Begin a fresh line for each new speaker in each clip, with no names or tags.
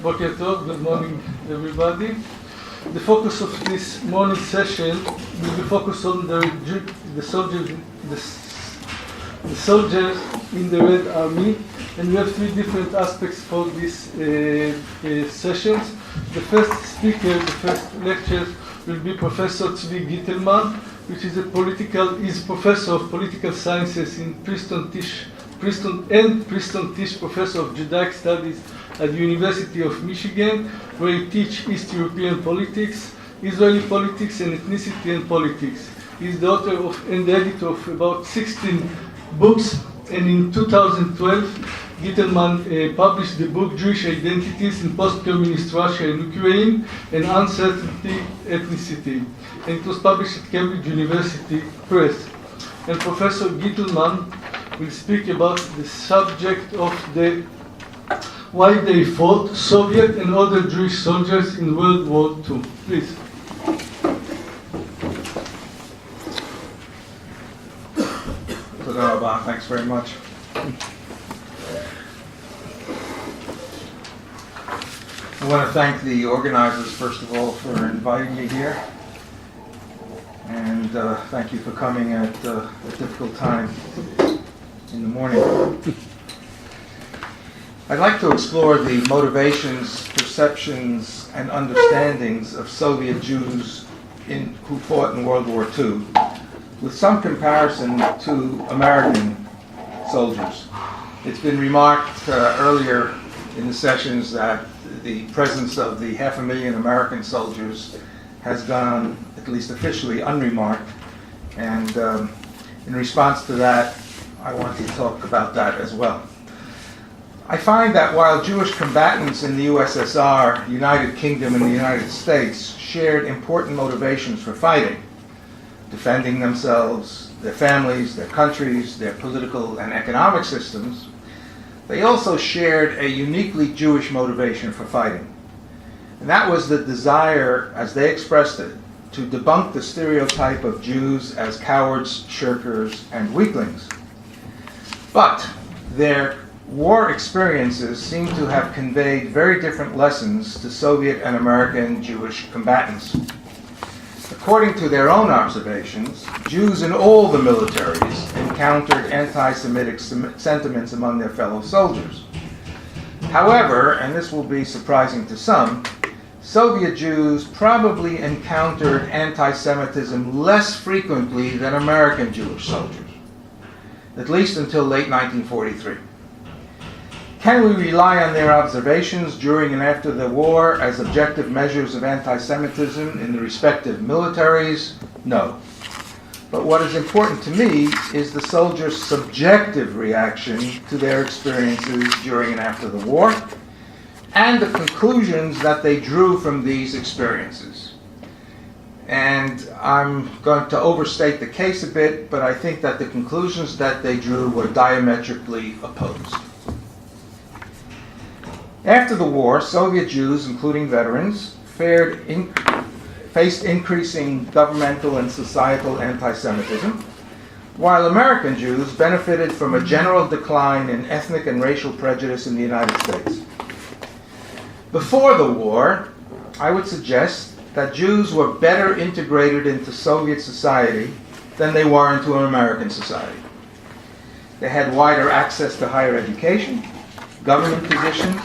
Boker Tov, good morning everybody. The focus of this morning session will be focused on the soldiers in the Red Army, and we have three different aspects for these sessions. The first speaker, the first lecture will be Professor Tzvi Gitelman, which is professor of political sciences in Princeton Tisch Professor of Judaic Studies at the University of Michigan, where he teaches East European politics, Israeli politics, and ethnicity and politics. He's the author and the editor of about 16 books, and in 2012, Gitelman published the book Jewish Identities in Post-Communist Russia and Ukraine, and Uncertainty Ethnicity, and it was published at Cambridge University Press. And Professor Gitelman will speak about the subject of why they fought Soviet and other Jewish soldiers in World War II. Please.
Thanks very much. I want to thank the organizers, first of all, for inviting me here. And thank you for coming at a difficult time in the morning. I'd like to explore the motivations, perceptions, and understandings of Soviet Jews who fought in World War II, with some comparison to American soldiers. It's been remarked earlier in the sessions that the presence of the 500,000 American soldiers has gone, at least officially, unremarked. And in response to that, I want to talk about that as well. I find that while Jewish combatants in the USSR, United Kingdom, and the United States shared important motivations for fighting, defending themselves, their families, their countries, their political and economic systems, they also shared a uniquely Jewish motivation for fighting. And that was the desire, as they expressed it, to debunk the stereotype of Jews as cowards, shirkers, and weaklings. But their war experiences seem to have conveyed very different lessons to Soviet and American Jewish combatants. According to their own observations, Jews in all the militaries encountered anti-Semitic sentiments among their fellow soldiers. However, and this will be surprising to some, Soviet Jews probably encountered anti-Semitism less frequently than American Jewish soldiers, at least until late 1943. Can we rely on their observations during and after the war as objective measures of anti-Semitism in the respective militaries? No. But what is important to me is the soldiers' subjective reaction to their experiences during and after the war, and the conclusions that they drew from these experiences. And I'm going to overstate the case a bit, but I think that the conclusions that they drew were diametrically opposed. After the war, Soviet Jews, including veterans, faced increasing governmental and societal anti-Semitism, while American Jews benefited from a general decline in ethnic and racial prejudice in the United States. Before the war, I would suggest that Jews were better integrated into Soviet society than they were into an American society. They had wider access to higher education, government positions,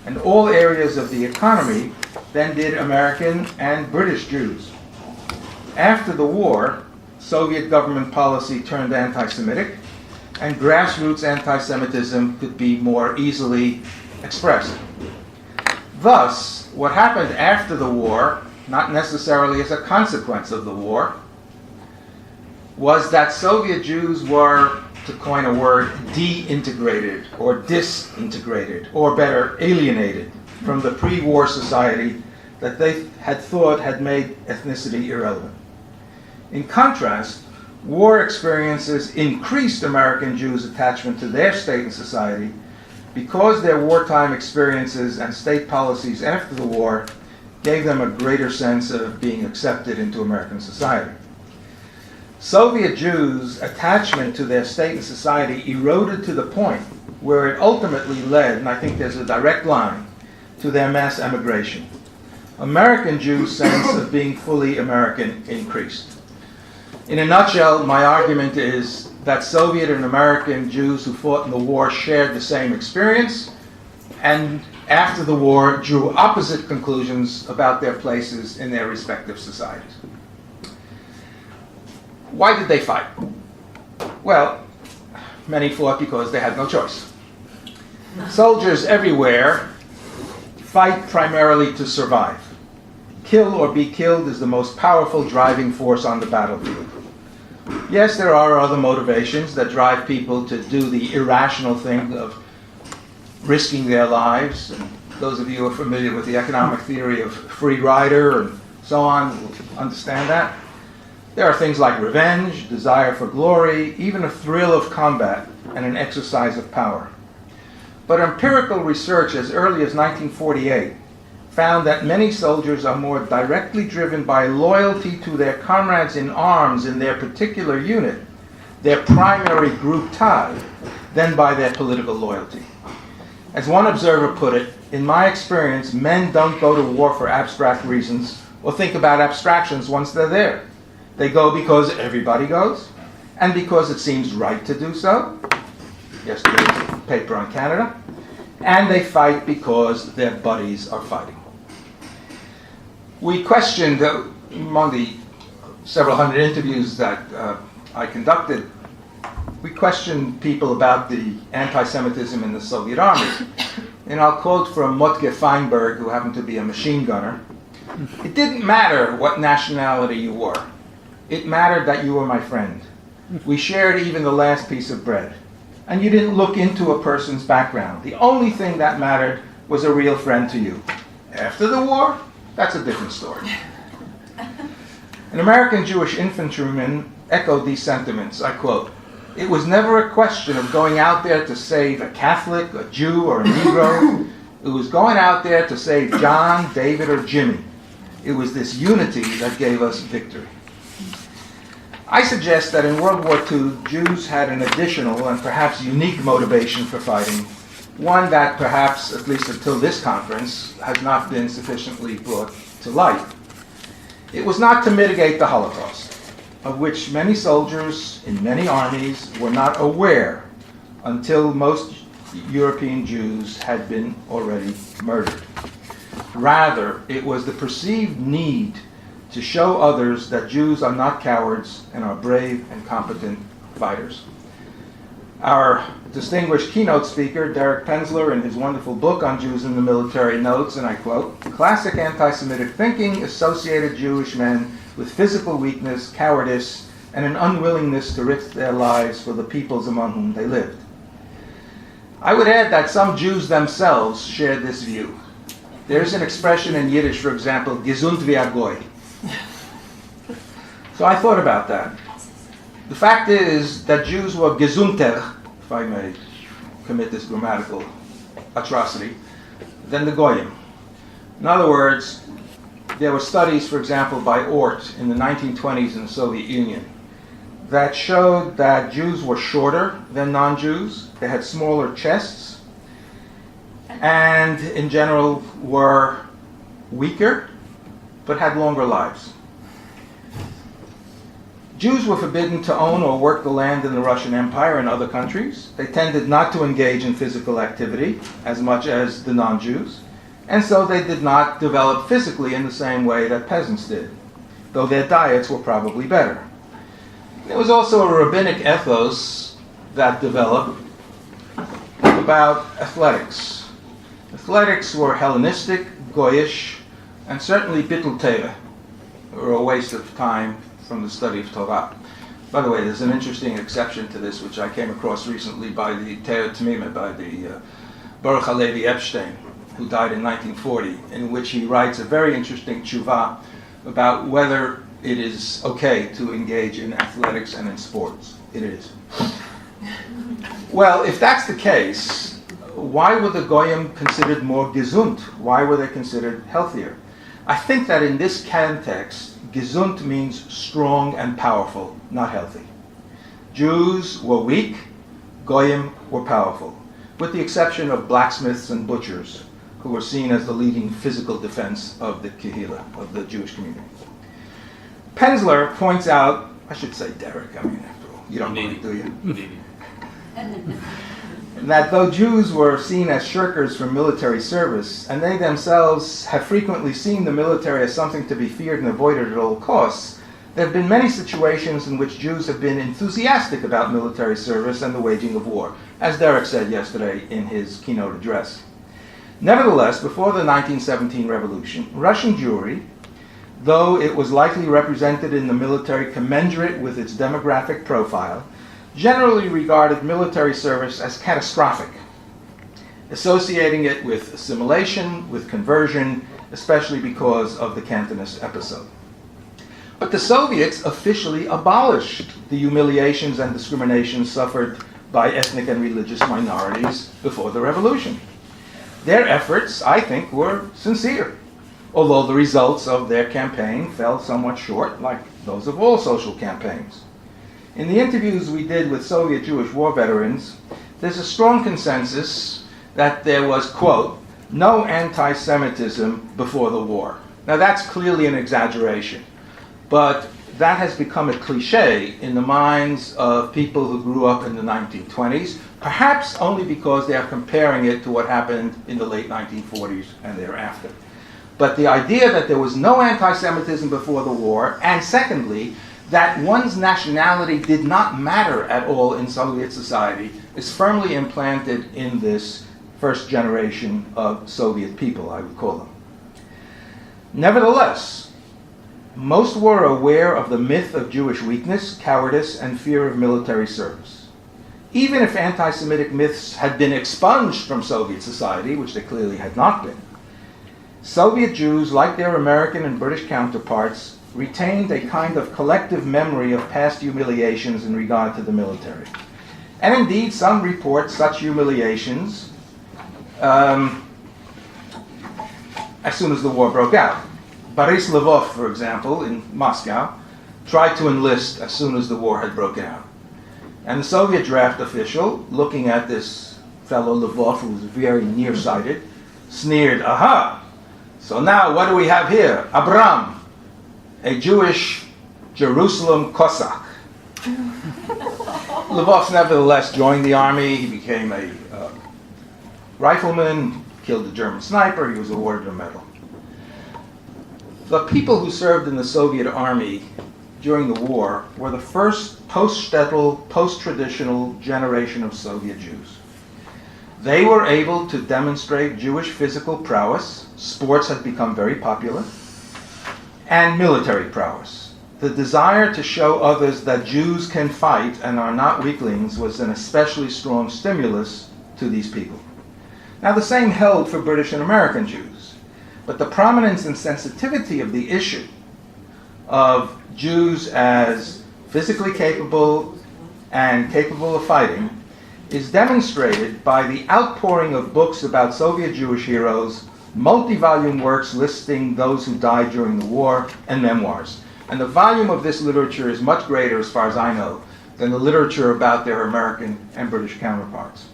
and all areas of the economy than did American and British Jews. After the war, Soviet government policy turned anti-Semitic, and grassroots anti-Semitism could be more easily expressed. Thus, what happened after the war, not necessarily as a consequence of the war, was that Soviet Jews were, to coin a word, de-integrated or disintegrated, or better, alienated from the pre-war society that they had thought had made ethnicity irrelevant. In contrast, war experiences increased American Jews' attachment to their state and society because their wartime experiences and state policies after the war gave them a greater sense of being accepted into American society. Soviet Jews' attachment to their state and society eroded to the point where it ultimately led, and I think there's a direct line, to to their mass emigration. American Jews' sense of being fully American increased. In a nutshell, my argument is that Soviet and American Jews who fought in the war shared the same experience, and after the war drew opposite conclusions about their places in their respective societies. Why did they fight? Well, many fought because they had no choice. Soldiers everywhere fight primarily to survive. Kill or be killed is the most powerful driving force on the battlefield. Yes, there are other motivations that drive people to do the irrational thing of risking their lives. And those of you who are familiar with the economic theory of free rider and so on will understand that. There are things like revenge, desire for glory, even a thrill of combat, and an exercise of power. But empirical research as early as 1948 found that many soldiers are more directly driven by loyalty to their comrades in arms in their particular unit, their primary group tie, than by their political loyalty. As one observer put it, in my experience, men don't go to war for abstract reasons or think about abstractions once they're there. They go because everybody goes, and because it seems right to do so. Yesterday's paper on Canada. And they fight because their buddies are fighting. We questioned, among the several hundred interviews that I conducted, we questioned people about the anti-Semitism in the Soviet army. And I'll quote from Motke Feinberg, who happened to be a machine gunner. It didn't matter what nationality you were. It mattered that you were my friend. We shared even the last piece of bread. And you didn't look into a person's background. The only thing that mattered was a real friend to you. After the war, that's a different story. An American Jewish infantryman echoed these sentiments. I quote, "It was never a question of going out there to save a Catholic, a Jew, or a Negro. It was going out there to save John, David, or Jimmy. It was this unity that gave us victory." I suggest that in World War II, Jews had an additional and perhaps unique motivation for fighting, one that perhaps, at least until this conference, has not been sufficiently brought to light. It was not to mitigate the Holocaust, of which many soldiers in many armies were not aware until most European Jews had been already murdered. Rather, it was the perceived need to show others that Jews are not cowards and are brave and competent fighters. Our distinguished keynote speaker, Derek Penzler, in his wonderful book on Jews in the military notes, and I quote, "Classic anti-Semitic thinking associated Jewish men with physical weakness, cowardice, and an unwillingness to risk their lives for the peoples among whom they lived." I would add that some Jews themselves shared this view. There's an expression in Yiddish, for example, gesund wie a goy. So I thought about that. The fact is that Jews were gesunter, if I may commit this grammatical atrocity, than the Goyim. In other words, there were studies, for example, by Ort in the 1920s in the Soviet Union that showed that Jews were shorter than non-Jews, they had smaller chests, and in general were weaker, but had longer lives. Jews were forbidden to own or work the land in the Russian Empire and other countries. They tended not to engage in physical activity as much as the non-Jews, and so they did not develop physically in the same way that peasants did, though their diets were probably better. There was also a rabbinic ethos that developed about athletics. Athletics were Hellenistic, Goyish, and certainly bittul Torah, or a waste of time from the study of Torah. By the way, there's an interesting exception to this, which I came across recently by the Torah Tamima, by the Baruch Halevi Epstein, who died in 1940, in which he writes a very interesting tshuva about whether it is okay to engage in athletics and in sports. It is. Well, if that's the case, why were the Goyim considered more gesund? Why were they considered healthier? I think that in this context, gesund means strong and powerful, not healthy. Jews were weak, Goyim were powerful, with the exception of blacksmiths and butchers, who were seen as the leading physical defense of the Kehillah, of the Jewish community. Penzler points out, I should say Derek, I mean, after all, you don't mind, do you?
Maybe.
That though Jews were seen as shirkers from military service, and they themselves have frequently seen the military as something to be feared and avoided at all costs, there have been many situations in which Jews have been enthusiastic about military service and the waging of war, as Derek said yesterday in his keynote address. Nevertheless, before the 1917 revolution, Russian Jewry, though it was likely represented in the military commensurate with its demographic profile, generally regarded military service as catastrophic, associating it with assimilation, with conversion, especially because of the Cantonist episode. But the Soviets officially abolished the humiliations and discriminations suffered by ethnic and religious minorities before the revolution. Their efforts, I think, were sincere, although the results of their campaign fell somewhat short, like those of all social campaigns. In the interviews we did with Soviet Jewish war veterans, there's a strong consensus that there was, quote, no anti-Semitism before the war. Now that's clearly an exaggeration, but that has become a cliche in the minds of people who grew up in the 1920s, perhaps only because they are comparing it to what happened in the late 1940s and thereafter. But the idea that there was no anti-Semitism before the war, and secondly, that one's nationality did not matter at all in Soviet society, is firmly implanted in this first generation of Soviet people, I would call them. Nevertheless, most were aware of the myth of Jewish weakness, cowardice, and fear of military service. Even if anti-Semitic myths had been expunged from Soviet society, which they clearly had not been, Soviet Jews, like their American and British counterparts, retained a kind of collective memory of past humiliations in regard to the military. And indeed, some report such humiliations as soon as the war broke out. Boris Lvov, for example, in Moscow, tried to enlist as soon as the war had broken out. And the Soviet draft official, looking at this fellow Lvov, who was very nearsighted, sneered, aha! So now what do we have here? Abram, a Jewish Jerusalem Cossack. Lvov nevertheless joined the army. He became a rifleman, killed a German sniper. He was awarded a medal. The people who served in the Soviet army during the war were the first post-shtetl, post-traditional generation of Soviet Jews. They were able to demonstrate Jewish physical prowess. Sports had become very popular. And military prowess. The desire to show others that Jews can fight and are not weaklings was an especially strong stimulus to these people. Now the same held for British and American Jews, but the prominence and sensitivity of the issue of Jews as physically capable and capable of fighting is demonstrated by the outpouring of books about Soviet Jewish heroes, multi-volume works listing those who died during the war, and memoirs. And the volume of this literature is much greater, as far as I know, than the literature about their American and British counterparts.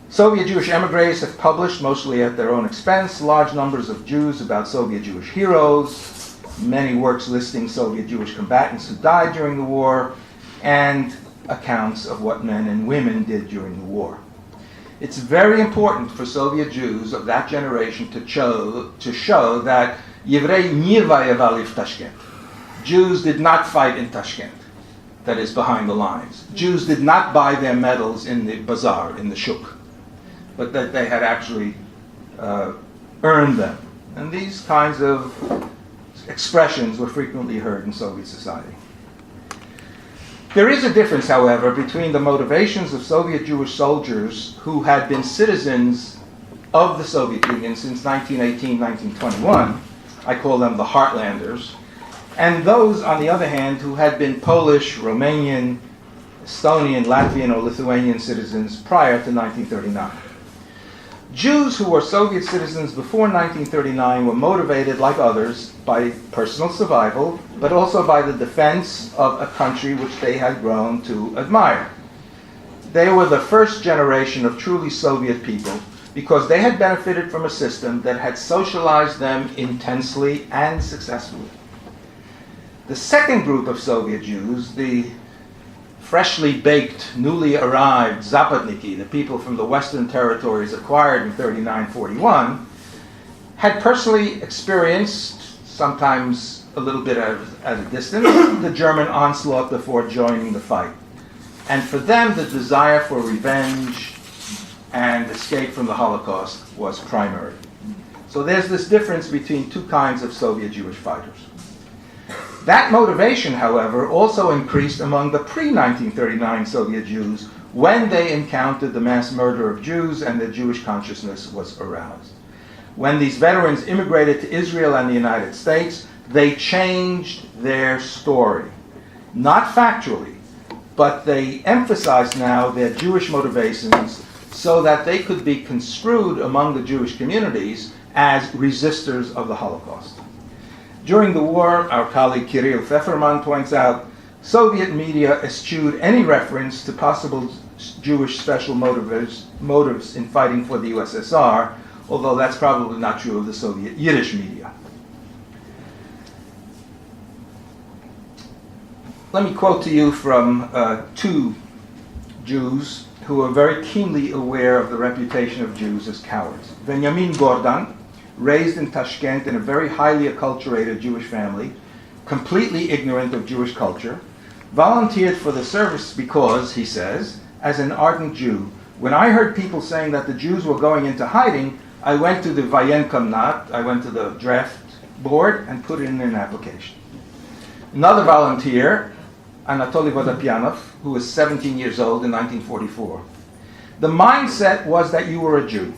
Soviet Jewish emigres have published, mostly at their own expense, large numbers of Jews about Soviet Jewish heroes, many works listing Soviet Jewish combatants who died during the war, and accounts of what men and women did during the war. It's very important for Soviet Jews of that generation to show that Jewry nie wojowali w Tashkent. Jews did not fight in Tashkent, that is, behind the lines. Jews did not buy their medals in the bazaar, in the shuk, but that they had actually earned them. And these kinds of expressions were frequently heard in Soviet society. There is a difference, however, between the motivations of Soviet Jewish soldiers who had been citizens of the Soviet Union since 1918, 1921, I call them the Heartlanders, and those, on the other hand, who had been Polish, Romanian, Estonian, Latvian, or Lithuanian citizens prior to 1939. Jews who were Soviet citizens before 1939 were motivated, like others, by personal survival, but also by the defense of a country which they had grown to admire. They were the first generation of truly Soviet people because they had benefited from a system that had socialized them intensely and successfully. The second group of Soviet Jews, the freshly baked, newly arrived Zapadniki, the people from the Western territories acquired in 39-41, had personally experienced, sometimes a little bit at a distance, the German onslaught before joining the fight. And for them, the desire for revenge and escape from the Holocaust was primary. So there's this difference between two kinds of Soviet Jewish fighters. That motivation, however, also increased among the pre-1939 Soviet Jews when they encountered the mass murder of Jews and the Jewish consciousness was aroused. When these veterans immigrated to Israel and the United States, they changed their story. Not factually, but they emphasized now their Jewish motivations so that they could be construed among the Jewish communities as resistors of the Holocaust. During the war, our colleague Kiril Feferman points out, Soviet media eschewed any reference to possible Jewish special motives in fighting for the USSR, although that's probably not true of the Soviet Yiddish media. Let me quote to you from two Jews who are very keenly aware of the reputation of Jews as cowards. Benjamin Gordan, raised in Tashkent in a very highly acculturated Jewish family, completely ignorant of Jewish culture, volunteered for the service because, he says, as an ardent Jew, when I heard people saying that the Jews were going into hiding, I went to the Vayenkomnat, I went to the draft board and put in an application. Another volunteer, Anatoly Vodopyanov, who was 17 years old in 1944. The mindset was that you were a Jew,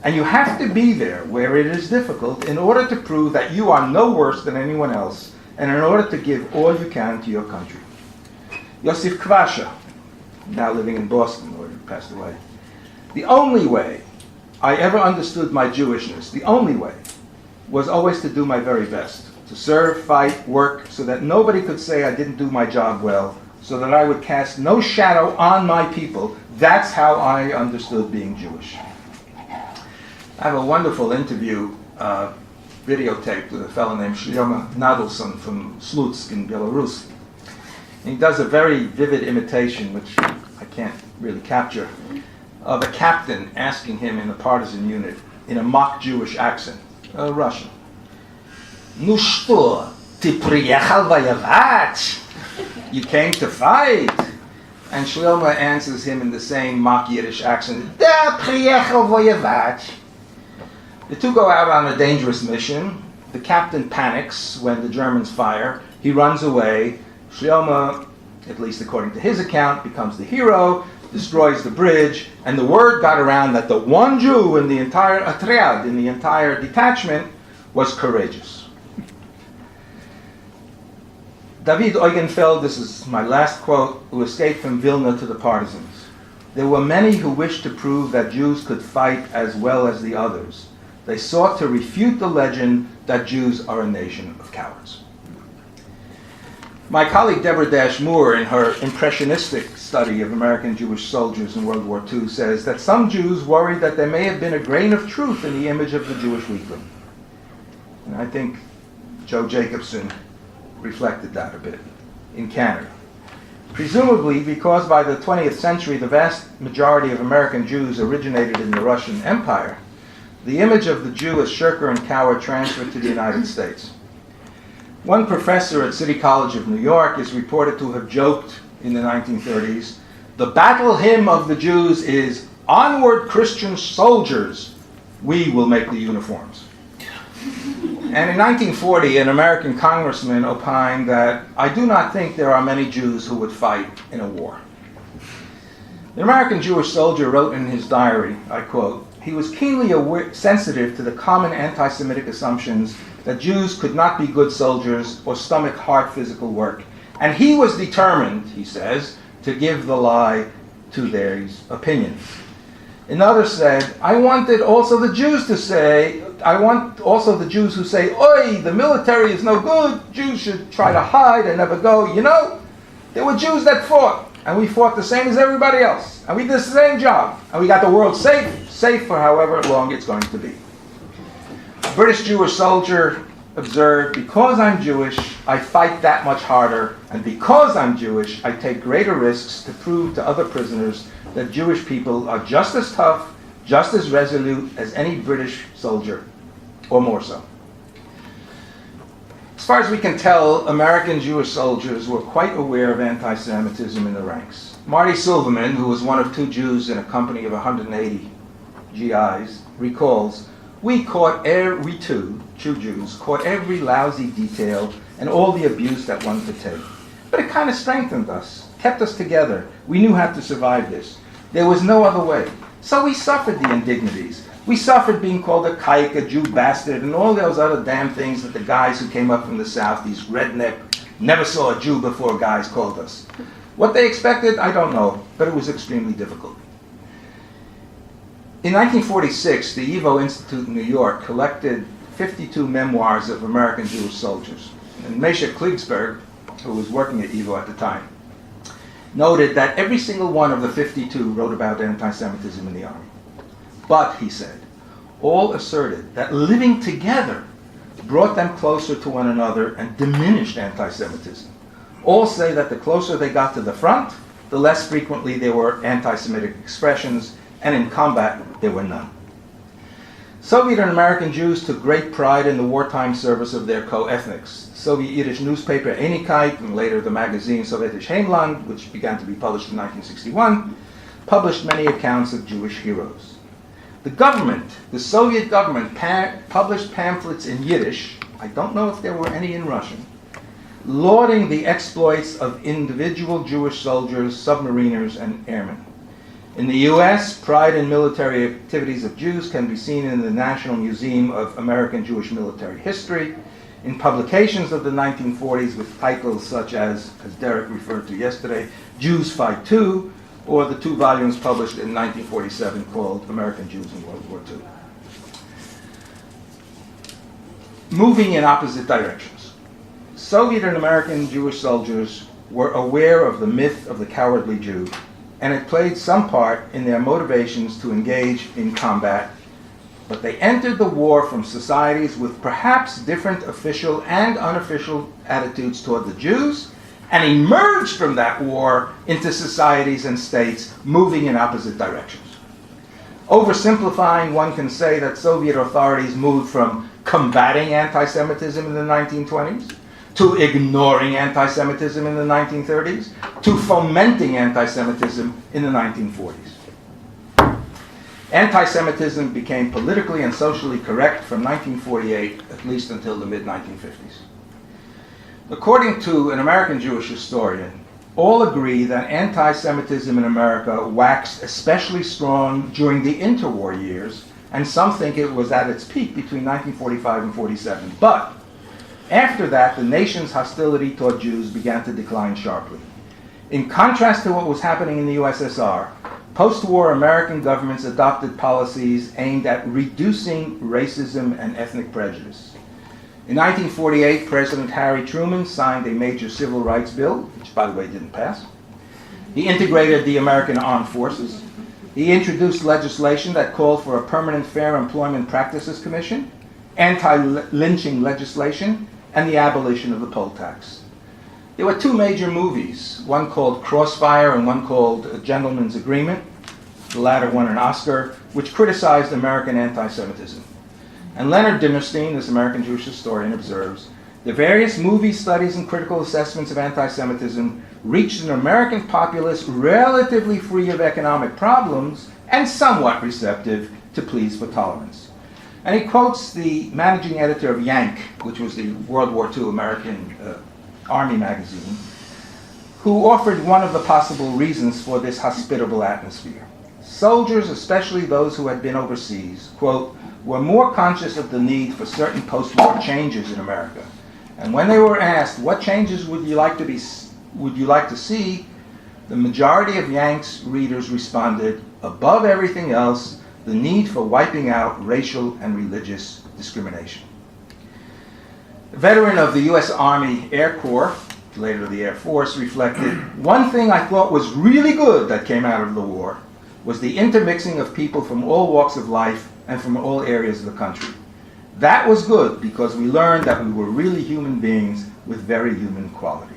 and you have to be there where it is difficult in order to prove that you are no worse than anyone else, and in order to give all you can to your country. Yosef Kvasha, now living in Boston, or passed away. The only way I ever understood my Jewishness, the only way, was always to do my very best. To serve, fight, work, so that nobody could say I didn't do my job well, so that I would cast no shadow on my people. That's how I understood being Jewish. I have a wonderful interview videotaped with a fellow named Shlomo Nadelson from Slutsk in Belarus. And he does a very vivid imitation, which I can't really capture, of a captain asking him in a partisan unit in a mock Jewish accent, Russian. "Ну что, ты приехал воевать? You came to fight?" And Shlomo answers him in the same mock Yiddish accent, "Да, приехал воевать." The two go out on a dangerous mission. The captain panics when the Germans fire. He runs away. Shlomo, at least according to his account, becomes the hero, destroys the bridge, and the word got around that the one Jew in the entire atriad, in the entire detachment, was courageous. David Eugenfeld, this is my last quote, who escaped from Vilna to the partisans. There were many who wished to prove that Jews could fight as well as the others. They sought to refute the legend that Jews are a nation of cowards. My colleague Deborah Dash Moore, in her impressionistic study of American Jewish soldiers in World War II, says that some Jews worried that there may have been a grain of truth in the image of the Jewish weakling. And I think Joe Jacobson reflected that a bit in Canada. Presumably because by the 20th century the vast majority of American Jews originated in the Russian Empire, the image of the Jew as shirker and coward transferred to the United States. One professor at City College of New York is reported to have joked in the 1930s, "The battle hymn of the Jews is, 'Onward Christian soldiers, we will make the uniforms.'" And in 1940, an American congressman opined that, "I do not think there are many Jews who would fight in a war." The American Jewish soldier wrote in his diary, I quote, "He was keenly sensitive to the common anti-Semitic assumptions that Jews could not be good soldiers or stomach hard physical work. And he was determined," he says, "to give the lie to their opinions." Another said, I want also the Jews who say, "Oi, the military is no good, Jews should try to hide and never go. You know, there were Jews that fought. and we fought the same as everybody else, and we did the same job, and we got the world safe for however long it's going to be. A British Jewish soldier observed, because I'm Jewish, I fight that much harder, and because I'm Jewish, I take greater risks to prove to other prisoners that Jewish people are just as tough, just as resolute as any British soldier, or more so. As far as we can tell, American Jewish soldiers were quite aware of anti-Semitism in the ranks. Marty Silverman, who was one of 2 Jews in a company of 180 GIs, recalls, we too, true Jews, caught every lousy detail and all the abuse that one could take. But it kind of strengthened us, kept us together. We knew how to survive this. There was no other way. So we suffered the indignities. We suffered being called a kike, a Jew bastard, and all those other damn things that the guys who came up from the South, these redneck, never saw a Jew before guys, called us. What they expected, I don't know, but it was extremely difficult. In 1946, the YIVO Institute in New York collected 52 memoirs of American Jewish soldiers. And Meshach Kligsberg, who was working at YIVO at the time, noted that every single one of the 52 wrote about anti-Semitism in the army. But, he said, all asserted that living together brought them closer to one another and diminished anti-Semitism. All say that the closer they got to the front, the less frequently there were anti-Semitic expressions, and in combat there were none. Soviet and American Jews took great pride in the wartime service of their co-ethnics. Soviet Yiddish newspaper Einigkeit, and later the magazine Sovetisch Heimland, which began to be published in 1961, published many accounts of Jewish heroes. The government, the Soviet government, published pamphlets in Yiddish, I don't know if there were any in Russian, lauding the exploits of individual Jewish soldiers, submariners, and airmen. In the US, pride in military activities of Jews can be seen in the National Museum of American Jewish Military History, in publications of the 1940s with titles such as Derek referred to yesterday, Jews Fight Too, or the 2 volumes published in 1947 called American Jews in World War II. Moving in opposite directions. Soviet and American Jewish soldiers were aware of the myth of the cowardly Jew, and it played some part in their motivations to engage in combat, but they entered the war from societies with perhaps different official and unofficial attitudes toward the Jews, and emerged from that war into societies and states moving in opposite directions. Oversimplifying, one can say that Soviet authorities moved from combating anti-Semitism in the 1920s, to ignoring anti-Semitism in the 1930s, to fomenting anti-Semitism in the 1940s. Anti-Semitism became politically and socially correct from 1948, at least until the mid-1950s. According to an American Jewish historian, all agree that anti-Semitism in America waxed especially strong during the interwar years, and some think it was at its peak between 1945 and 47. But after that, the nation's hostility toward Jews began to decline sharply. In contrast to what was happening in the USSR, post-war American governments adopted policies aimed at reducing racism and ethnic prejudice. In 1948, President Harry Truman signed a major civil rights bill, which, by the way, didn't pass. He integrated the American Armed Forces. He introduced legislation that called for a permanent Fair Employment Practices Commission, anti-lynching legislation, and the abolition of the poll tax. There were 2 major movies, one called Crossfire and one called A Gentleman's Agreement. The latter won an Oscar, which criticized American anti-Semitism. And Leonard Dimmerstein, this American Jewish historian, observes, the various movies, studies, and critical assessments of anti-Semitism reached an American populace relatively free of economic problems and somewhat receptive to pleas for tolerance. And he quotes the managing editor of Yank, which was the World War II American Army magazine, who offered one of the possible reasons for this hospitable atmosphere. Soldiers, especially those who had been overseas, quote, were more conscious of the need for certain post-war changes in America. And when they were asked, what changes would you like to see, the majority of Yank's readers responded, above everything else, the need for wiping out racial and religious discrimination. A veteran of the U.S. Army Air Corps, later the Air Force, reflected, one thing I thought was really good that came out of the war was the intermixing of people from all walks of life and from all areas of the country. That was good because we learned that we were really human beings with very human qualities.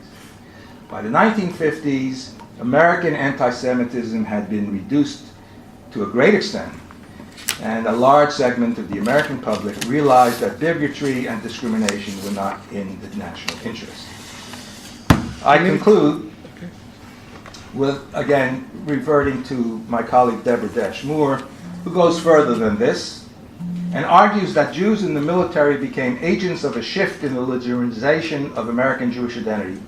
By the 1950s, American anti-Semitism had been reduced to a great extent, and a large segment of the American public realized that bigotry and discrimination were not in the national interest. I conclude with, again, reverting to my colleague Deborah Dash-Moore, who goes further than this and argues that Jews in the military became agents of a shift in the legitimization of American Jewish identity,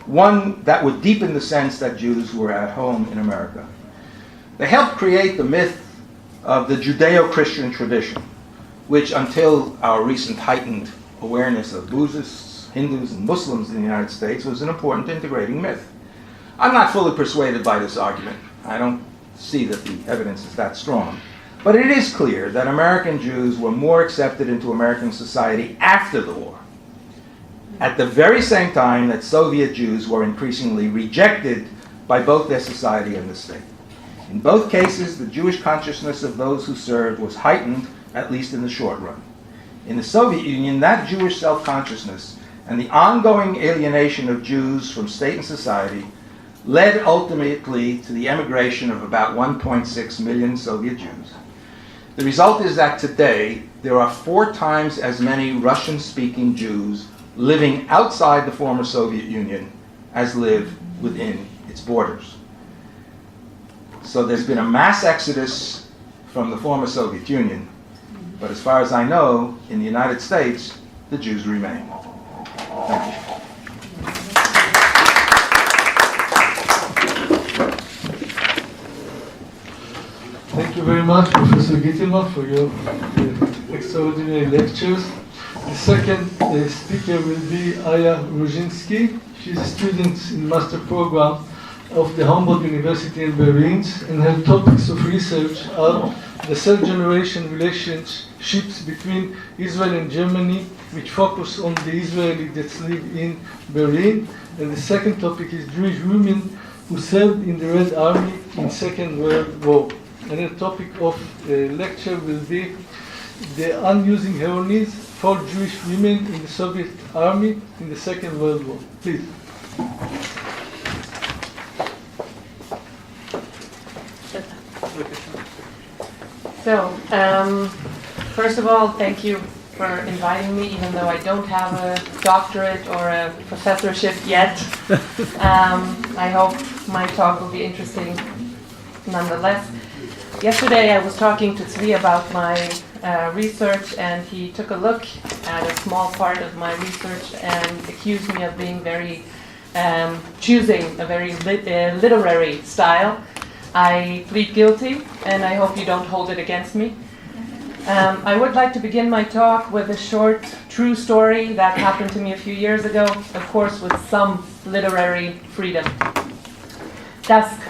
one that would deepen the sense that Jews were at home in America. They helped create the myth of the Judeo-Christian tradition, which until our recent heightened awareness of Buddhists, Hindus, and Muslims in the United States was an important integrating myth. I'm not fully persuaded by this argument. I don't see that the evidence is that strong. But it is clear that American Jews were more accepted into American society after the war, at the very same time that Soviet Jews were increasingly rejected by both their society and the state. In both cases, the Jewish consciousness of those who served was heightened, at least in the short run. In the Soviet Union, that Jewish self-consciousness and the ongoing alienation of Jews from state and society led ultimately to the emigration of about 1.6 million Soviet Jews. The result is that today there are 4 times as many Russian-speaking Jews living outside the former Soviet Union as live within its borders. So there's been a mass exodus from the former Soviet Union, but as far as I know, in the United States, the Jews remain. Thank you.
Thank you very much, Professor Gitelman, for your extraordinary lectures. The second speaker will be Aya Ruzycki. She's a student in master program of the Humboldt University in Berlin, and her topics of research are the third generation relationships between Israel and Germany, which focus on the Israelis that live in Berlin. And the second topic is Jewish women who served in the Red Army in Second World War. And the topic of the lecture will be the unusing Heroines for Jewish women in the Soviet Army in the Second World War. Please.
So, first of all, thank you for inviting me, even though I don't have a doctorate or a professorship yet. I hope my talk will be interesting nonetheless. Yesterday I was talking to Tzvi about my research, and he took a look at a small part of my research and accused me of being very choosing a very literary style. I plead guilty, and I hope you don't hold it against me. I would like to begin my talk with a short, true story that happened to me a few years ago, of course with some literary freedom. Dusk.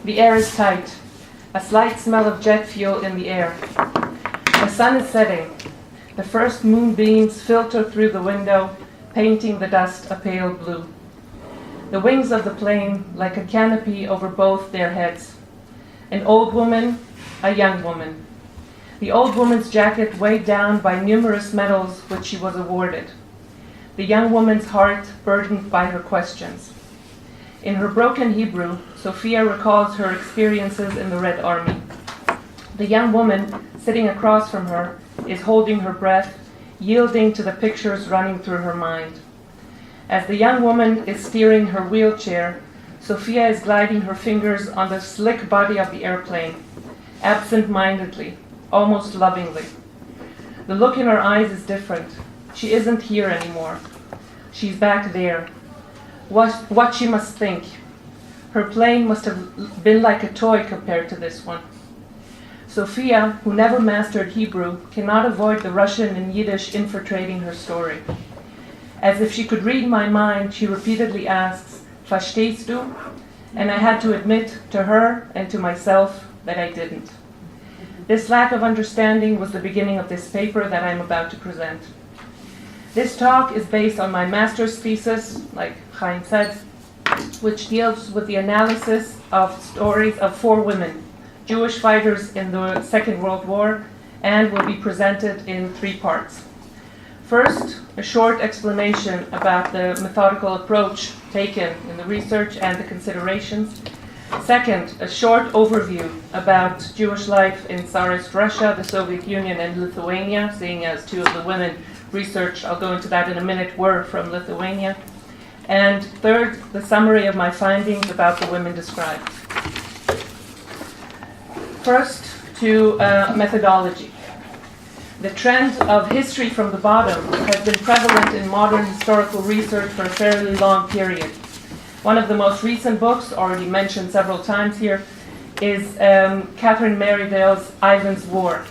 The air is tight. A slight smell of jet fuel in the air. The sun is setting. The first moonbeams filter through the window, painting the dust a pale blue. The wings of the plane like a canopy over both their heads. An old woman, a young woman. The old woman's jacket weighed down by numerous medals which she was awarded. The young woman's heart burdened by her questions. In her broken Hebrew, Sophia recalls her experiences in the Red Army. The young woman, sitting across from her, is holding her breath, yielding to the pictures running through her mind. As the young woman is steering her wheelchair, Sophia is gliding her fingers on the slick body of the airplane, absent-mindedly, almost lovingly. The look in her eyes is different. She isn't here anymore. She's back there. What she must think. Her plane must have been like a toy compared to this one. Sophia, who never mastered Hebrew, cannot avoid the Russian and Yiddish infiltrating her story. As if she could read my mind, she repeatedly asks, "Verstehst du?" And I had to admit to her and to myself that I didn't. This lack of understanding was the beginning of this paper that I'm about to present. This talk is based on my master's thesis, like Haim said, which deals with the analysis of stories of 4 women, Jewish fighters in the Second World War, and will be presented in 3 parts. First, a short explanation about the methodical approach taken in the research and the considerations. Second, a short overview about Jewish life in Tsarist Russia, the Soviet Union, and Lithuania, seeing as 2 of the women researched, I'll go into that in a minute, were from Lithuania. And third, the summary of my findings about the women described. First, to methodology. The trend of history from the bottom has been prevalent in modern historical research for a fairly long period. One of the most recent books, already mentioned several times here, is Catherine Merridale's Ivan's War.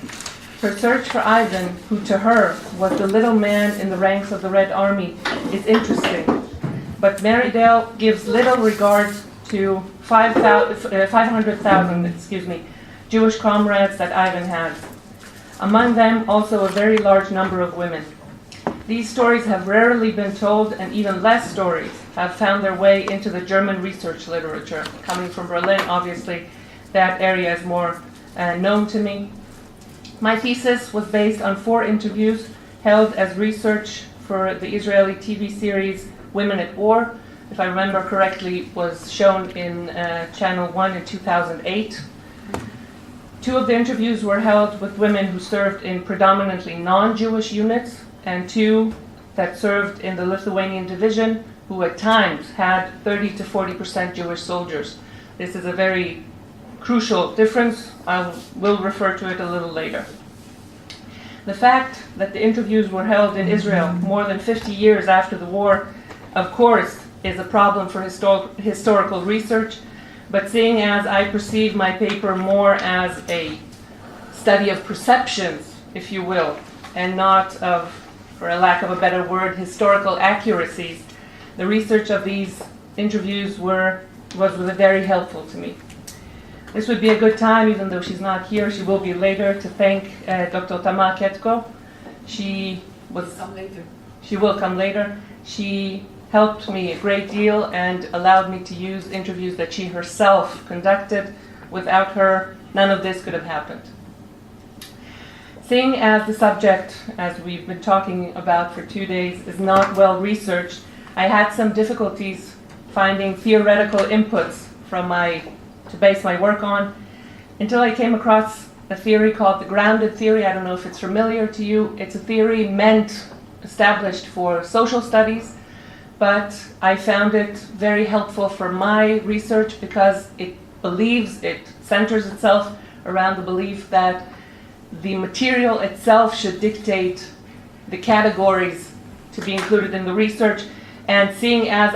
Her search for Ivan, who to her was the little man in the ranks of the Red Army, is interesting. But Merridale gives little regard to 500,000 Jewish comrades that Ivan had. Among them, also a very large number of women. These stories have rarely been told, and even less stories have found their way into the German research literature. Coming from Berlin, obviously, that area is more known to me. My thesis was based on 4 interviews held as research for the Israeli TV series Women at War, if I remember correctly, was shown in Channel 1 in 2008. 2 of the interviews were held with women who served in predominantly non-Jewish units, and 2 that served in the Lithuanian division, who at times had 30 to 40% Jewish soldiers. This is a very crucial difference. I will refer to it a little later. The fact that the interviews were held in Israel more than 50 years after the war, of course, is a problem for historical research, but seeing as I perceive my paper more as a study of perceptions, if you will, and not of, for a lack of a better word, historical accuracies, the research of these interviews was very helpful to me. This would be a good time, even though she's not here, she will be later, to thank Dr. Tamar Ketko. She will come later. She helped me a great deal and allowed me to use interviews that she herself conducted. Without her, none of this could have happened. Seeing as the subject, as we've been talking about for 2 days, is not well researched, I had some difficulties finding theoretical inputs to base my work on, until I came across a theory called the grounded theory. I don't know if it's familiar to you. It's a theory established for social studies, but I found it very helpful for my research because it centers itself around the belief that the material itself should dictate the categories to be included in the research. And seeing as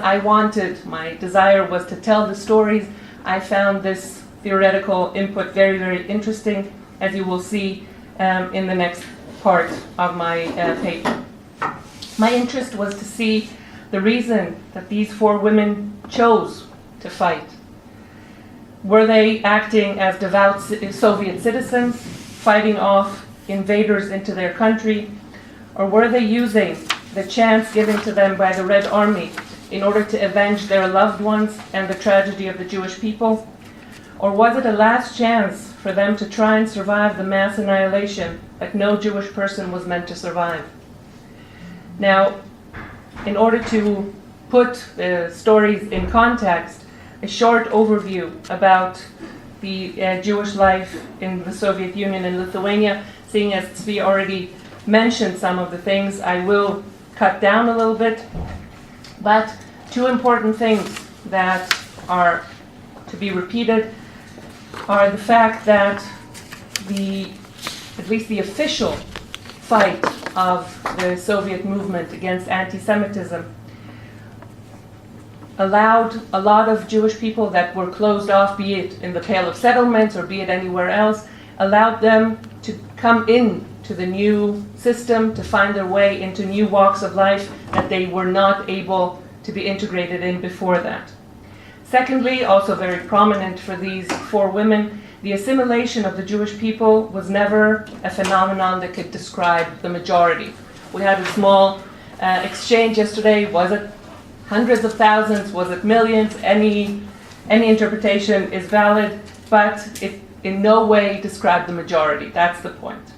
my desire was to tell the stories, I found this theoretical input very, very interesting, as you will see in the next part of my paper. My interest was to see the reason that these 4 women chose to fight. Were they acting as devout Soviet citizens, fighting off invaders into their country, or were they using the chance given to them by the Red Army in order to avenge their loved ones and the tragedy of the Jewish people? Or was it a last chance for them to try and survive the mass annihilation that no Jewish person was meant to survive? Now, in order to put the stories in context, a short overview about the Jewish life in the Soviet Union and Lithuania, seeing as Zvi already mentioned some of the things, I will cut down a little bit. But 2 important things that are to be repeated are the fact that at least the official fight of the Soviet movement against anti-Semitism allowed a lot of Jewish people that were closed off, be it in the Pale of Settlements or be it anywhere else, allowed them to come in to the new system, to find their way into new walks of life that they were not able to be integrated in before that. Secondly, also very prominent for these 4 women, the assimilation of the Jewish people was never a phenomenon that could describe the majority. We had a small exchange yesterday. Was it hundreds of thousands? Was it millions? Any interpretation is valid, but it in no way described the majority. That's the point.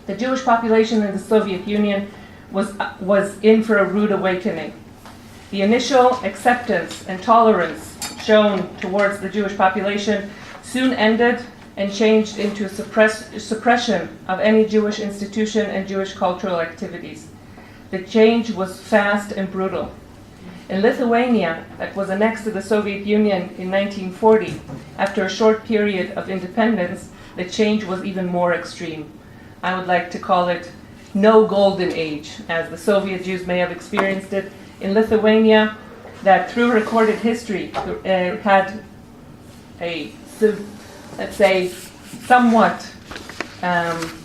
The Jewish population in the Soviet Union was in for a rude awakening. The initial acceptance and tolerance shown towards the Jewish population soon ended and changed into a suppression of any Jewish institution and Jewish cultural activities. The change was fast and brutal. In Lithuania, that was annexed to the Soviet Union in 1940, after a short period of independence, the change was even more extreme. I would like to call it no golden age, as the Soviet Jews may have experienced it. In Lithuania, that through recorded history had a, let's say, somewhat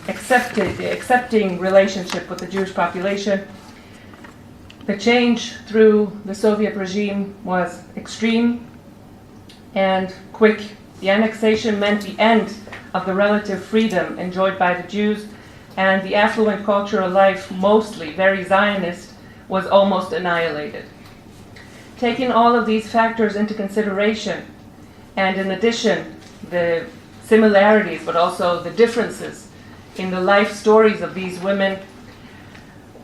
accepting relationship with the Jewish population. The change through the Soviet regime was extreme and quick. The annexation meant the end of the relative freedom enjoyed by the Jews, and the affluent cultural life, mostly very Zionist, was almost annihilated. Taking all of these factors into consideration, and in addition, the similarities but also the differences in the life stories of these women,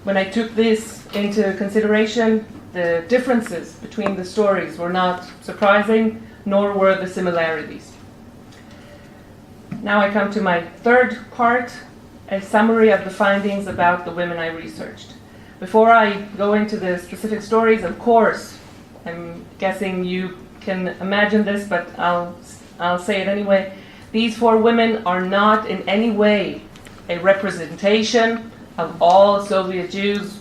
when I took this into consideration, the differences between the stories were not surprising, nor were the similarities. Now I come to my third part, a summary of the findings about the women I researched. Before I go into the specific stories, of course, I'm guessing you can imagine this, but I'll say it anyway. These 4 women are not in any way a representation of all Soviet Jews.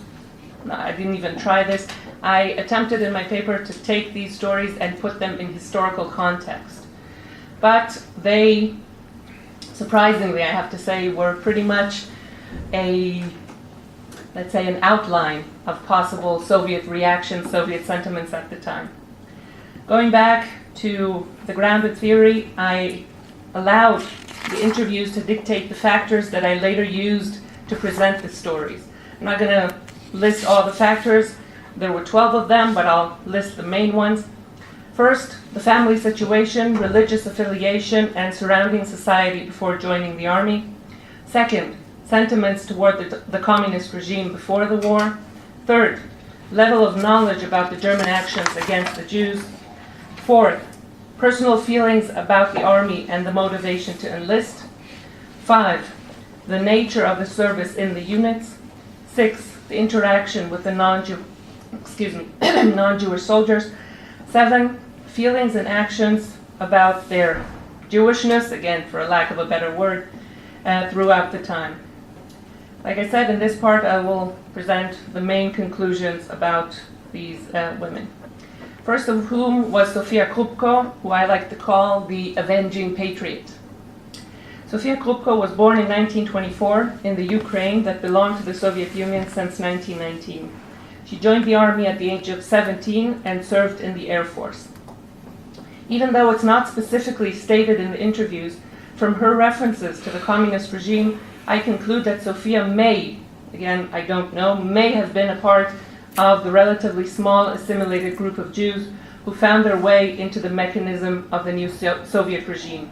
No, I didn't even try this. I attempted in my paper to take these stories and put them in historical context. But they, surprisingly, I have to say, were pretty much let's say, an outline of possible Soviet reactions, Soviet sentiments at the time. Going back to the grounded theory, I allowed the interviews to dictate the factors that I later used to present the stories. I'm not going to list all the factors. There were 12 of them, but I'll list the main ones. First, the family situation, religious affiliation, and surrounding society before joining the army. Second, sentiments toward the communist regime before the war. Third, level of knowledge about the German actions against the Jews. Fourth, personal feelings about the army and the motivation to enlist. 5, the nature of the service in the units. 6, the interaction with the non-Jewish soldiers. 7, feelings and actions about their Jewishness, again, for a lack of a better word, throughout the time. Like I said, in this part, I will present the main conclusions about these women. First of whom was Sofia Krupko, who I like to call the avenging patriot. Sofia Krupko was born in 1924 in the Ukraine that belonged to the Soviet Union since 1919. She joined the army at the age of 17 and served in the Air Force. Even though it's not specifically stated in the interviews, from her references to the communist regime, I conclude that Sofia may, again, I don't know, may have been a part of the relatively small assimilated group of Jews who found their way into the mechanism of the new Soviet regime.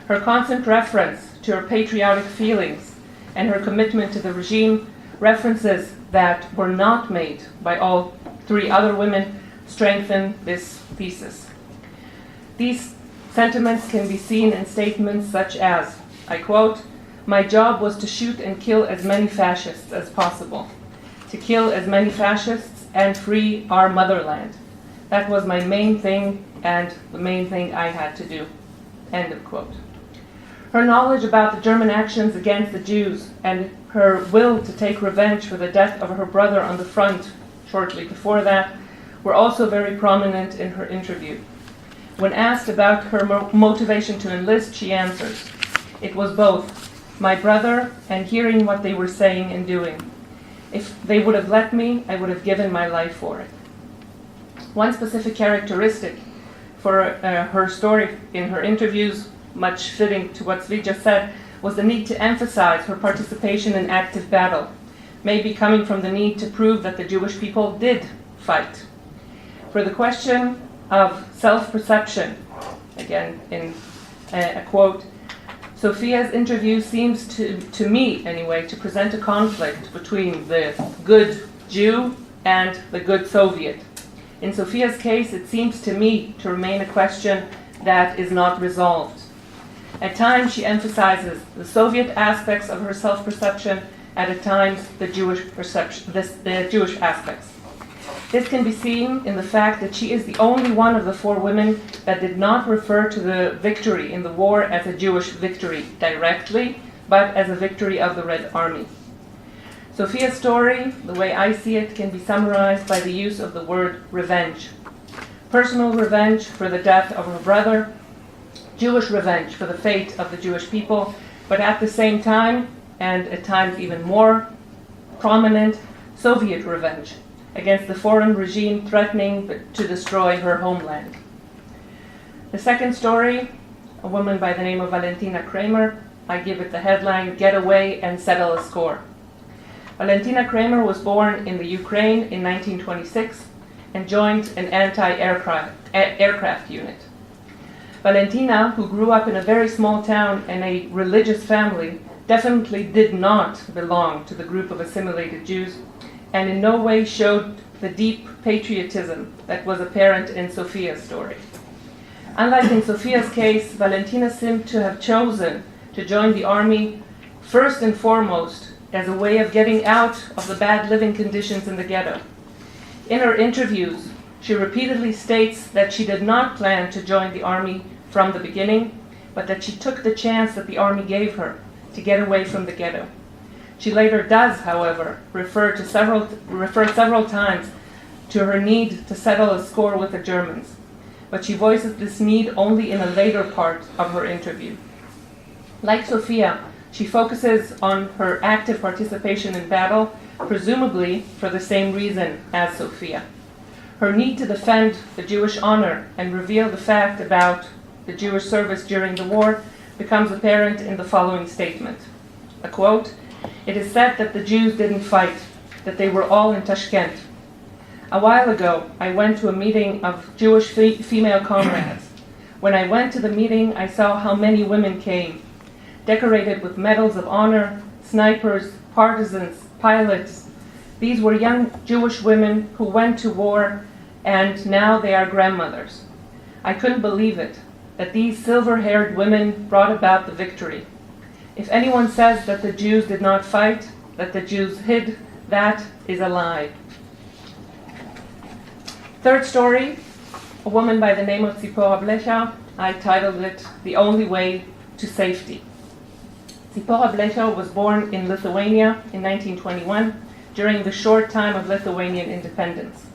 Her constant reference to her patriotic feelings and her commitment to the regime, references that were not made by all 3 other women, strengthen this thesis. These sentiments can be seen in statements such as, I quote, "My job was to shoot and kill as many fascists as possible, to kill as many fascists and free our motherland. That was my main thing and the main thing I had to do." End of quote. Her knowledge about the German actions against the Jews and her will to take revenge for the death of her brother on the front shortly before that were also very prominent in her interview. When asked about her motivation to enlist, she answers, "It was both, my brother and hearing what they were saying and doing. If they would have let me, I would have given my life for it." One specific characteristic for her story in her interviews, much fitting to what Zvi just said, was the need to emphasize her participation in active battle. may be coming from the need to prove that the Jewish people did fight. For the question of self-perception, again in a quote, Sophia's interview seems to me, anyway, to present a conflict between the good Jew and the good Soviet. In Sophia's case, it seems to me to remain a question that is not resolved. At times, she emphasizes the Soviet aspects of her self-perception, at times the Jewish perception, the Jewish aspects. This can be seen in the fact that she is the only one of the four women that did not refer to the victory in the war as a Jewish victory directly, but as a victory of the Red Army. Sophia's story, the way I see it, can be summarized by the use of the word revenge. Personal revenge for the death of her brother, Jewish revenge for the fate of the Jewish people, but at the same time, and at times even more prominent, Soviet revenge against the foreign regime threatening to destroy her homeland. The second story, a woman by the name of Valentina Kramer, I give it the headline, Get Away and Settle a Score. Valentina Kramer was born in the Ukraine in 1926 and joined an anti-aircraft unit. Valentina, who grew up in a very small town and a religious family, definitely did not belong to the group of assimilated Jews, and in no way showed the deep patriotism that was apparent in Sophia's story. Unlike in Sophia's case, Valentina seemed to have chosen to join the army first and foremost as a way of getting out of the bad living conditions in the ghetto. In her interviews, she repeatedly states that she did not plan to join the army from the beginning, but that she took the chance that the army gave her to get away from the ghetto. She later does, however, refer several times to her need to settle a score with the Germans, but she voices this need only in a later part of her interview. Like Sophia, she focuses on her active participation in battle, presumably for the same reason as Sophia. Her need to defend the Jewish honor and reveal the fact about the Jewish service during the war becomes apparent in the following statement. A quote, "It is said that the Jews didn't fight, that they were all in Tashkent. A while ago, I went to a meeting of Jewish female comrades. When I went to the meeting, I saw how many women came, decorated with medals of honor, snipers, partisans, pilots. These were young Jewish women who went to war, and now they are grandmothers. I couldn't believe it, that these silver-haired women brought about the victory. If anyone says that the Jews did not fight, that the Jews hid, that is a lie." Third story, a woman by the name of Tzipora Blecha. I titled it, "The Only Way to Safety." Tzipora Blecha was born in Lithuania in 1921 during the short time of Lithuanian independence.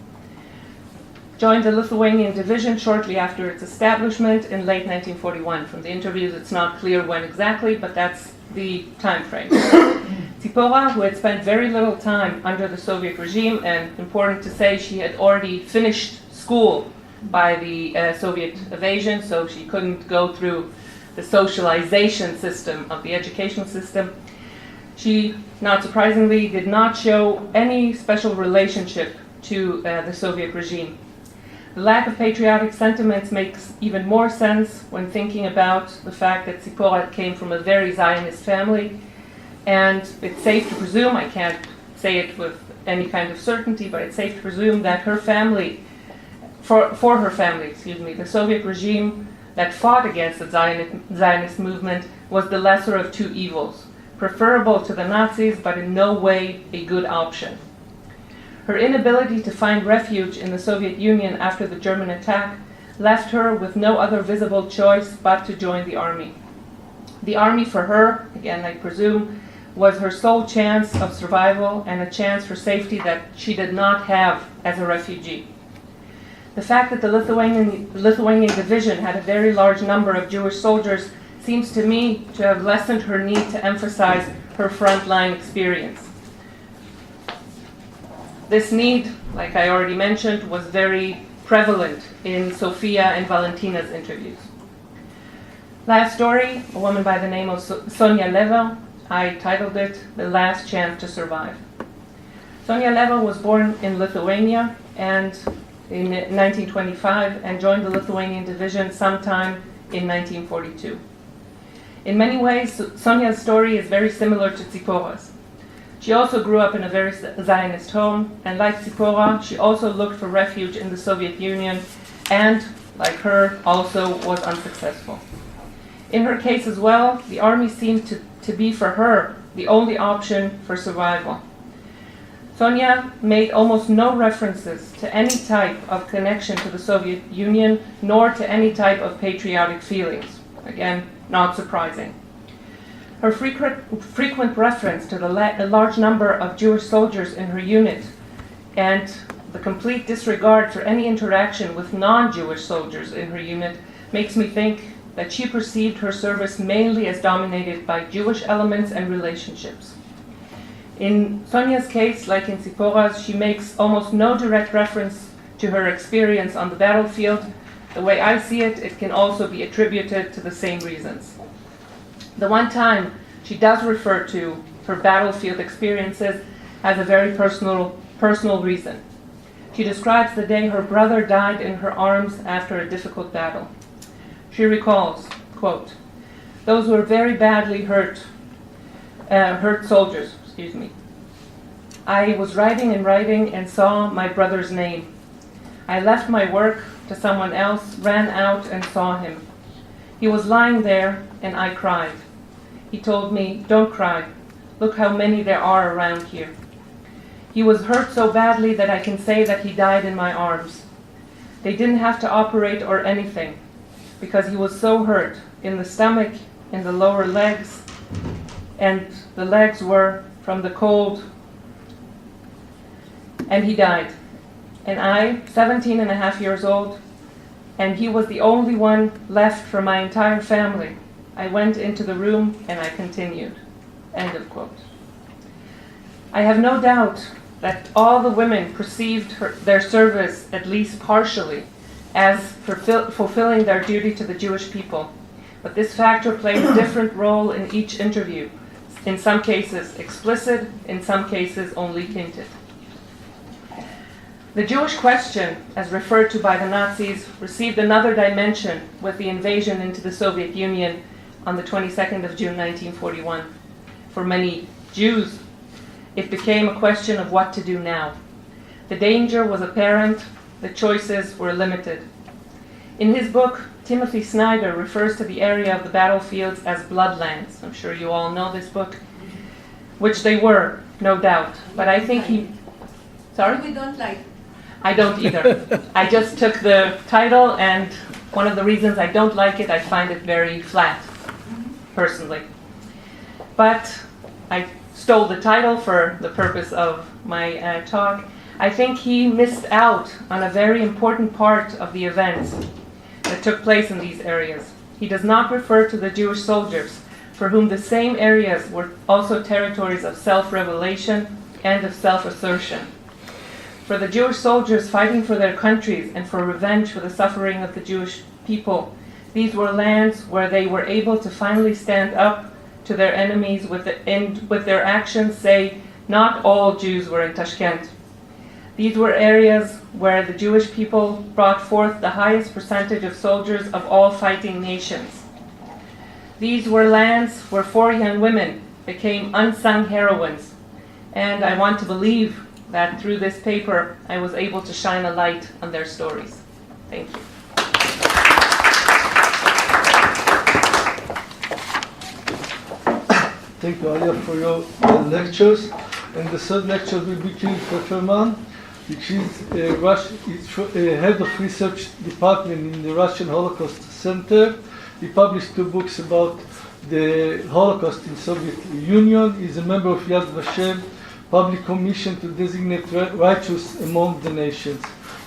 Joined the Lithuanian division shortly after its establishment in late 1941. From the interviews, it's not clear when exactly, but that's the time frame. Tzipora, who had spent very little time under the Soviet regime, and important to say, she had already finished school by the Soviet invasion, so she couldn't go through the socialization system of the educational system. She, not surprisingly, did not show any special relationship to the Soviet regime. The lack of patriotic sentiments makes even more sense when thinking about the fact that Tzipora came from a very Zionist family, and it's safe to presume, I can't say it with any kind of certainty, but it's safe to presume that her family, for her family, the Soviet regime that fought against the Zionist movement was the lesser of two evils, preferable to the Nazis, but in no way a good option. Her inability to find refuge in the Soviet Union after the German attack left her with no other visible choice but to join the army. The army for her, again I presume, was her sole chance of survival and a chance for safety that she did not have as a refugee. The fact that the Lithuanian division had a very large number of Jewish soldiers seems to me to have lessened her need to emphasize her frontline experience. This need, like I already mentioned, was very prevalent in Sophia and Valentina's interviews. Last story, a woman by the name of Sonia Lever. I titled it, "The Last Chance to Survive." Sonia Leva was born in Lithuania and in 1925 and joined the Lithuanian division sometime in 1942. In many ways, Sonia's story is very similar to Tzipora's. She also grew up in a very Zionist home, and like Tzipora, she also looked for refuge in the Soviet Union and, like her, also was unsuccessful. In her case as well, the army seemed to be for her the only option for survival. Sonia made almost no references to any type of connection to the Soviet Union, nor to any type of patriotic feelings. Again, not surprising. Her frequent reference to the large number of Jewish soldiers in her unit and the complete disregard for any interaction with non-Jewish soldiers in her unit makes me think that she perceived her service mainly as dominated by Jewish elements and relationships. In Sonia's case, like in Tzipora's, she makes almost no direct reference to her experience on the battlefield. The way I see it, it can also be attributed to the same reasons. The one time she does refer to her battlefield experiences has a very personal reason. She describes the day her brother died in her arms after a difficult battle. She recalls, quote, "Those were very badly hurt soldiers. I was writing and saw my brother's name. I left my work to someone else, ran out and saw him. He was lying there and I cried. He told me, 'Don't cry. Look how many there are around here.' He was hurt so badly that I can say that he died in my arms. They didn't have to operate or anything because he was so hurt in the stomach, in the lower legs, and the legs were from the cold, and he died. And I, 17 and a half years old, and he was the only one left for my entire family. I went into the room and I continued." End of quote. I have no doubt that all the women perceived their service, at least partially, as fulfilling their duty to the Jewish people. But this factor played a different role in each interview. In some cases explicit, in some cases only hinted. The Jewish question, as referred to by the Nazis, received another dimension with the invasion into the Soviet Union on the 22nd of June 1941. For many Jews, it became a question of what to do now. The danger was apparent, the choices were limited. In his book, Timothy Snyder refers to the area of the battlefields as bloodlands. I'm sure you all know this book, which they were, no doubt. But I think he... Sorry?
We don't like.
I don't either. I just took the title, and one of the reasons I don't like it, I find it very flat, personally. But I stole the title for the purpose of my talk. I think he missed out on a very important part of the events that took place in these areas. He does not refer to the Jewish soldiers, for whom the same areas were also territories of self-revelation and of self-assertion. For the Jewish soldiers fighting for their countries and for revenge for the suffering of the Jewish people, these were lands where they were able to finally stand up to their enemies and with their actions say, not all Jews were in Tashkent. These were areas where the Jewish people brought forth the highest percentage of soldiers of all fighting nations. These were lands where 4 young women became unsung heroines, and I want to believe that through this paper I was able to shine a light on their stories. Thank you.
Thank you, Alia, for your lectures. And the third lecture will be Kiril Feferman, which is head of research department in the Russian Holocaust Center. He published 2 books about the Holocaust in Soviet Union. He's a member of Yad Vashem, public commission to designate righteous among the nations.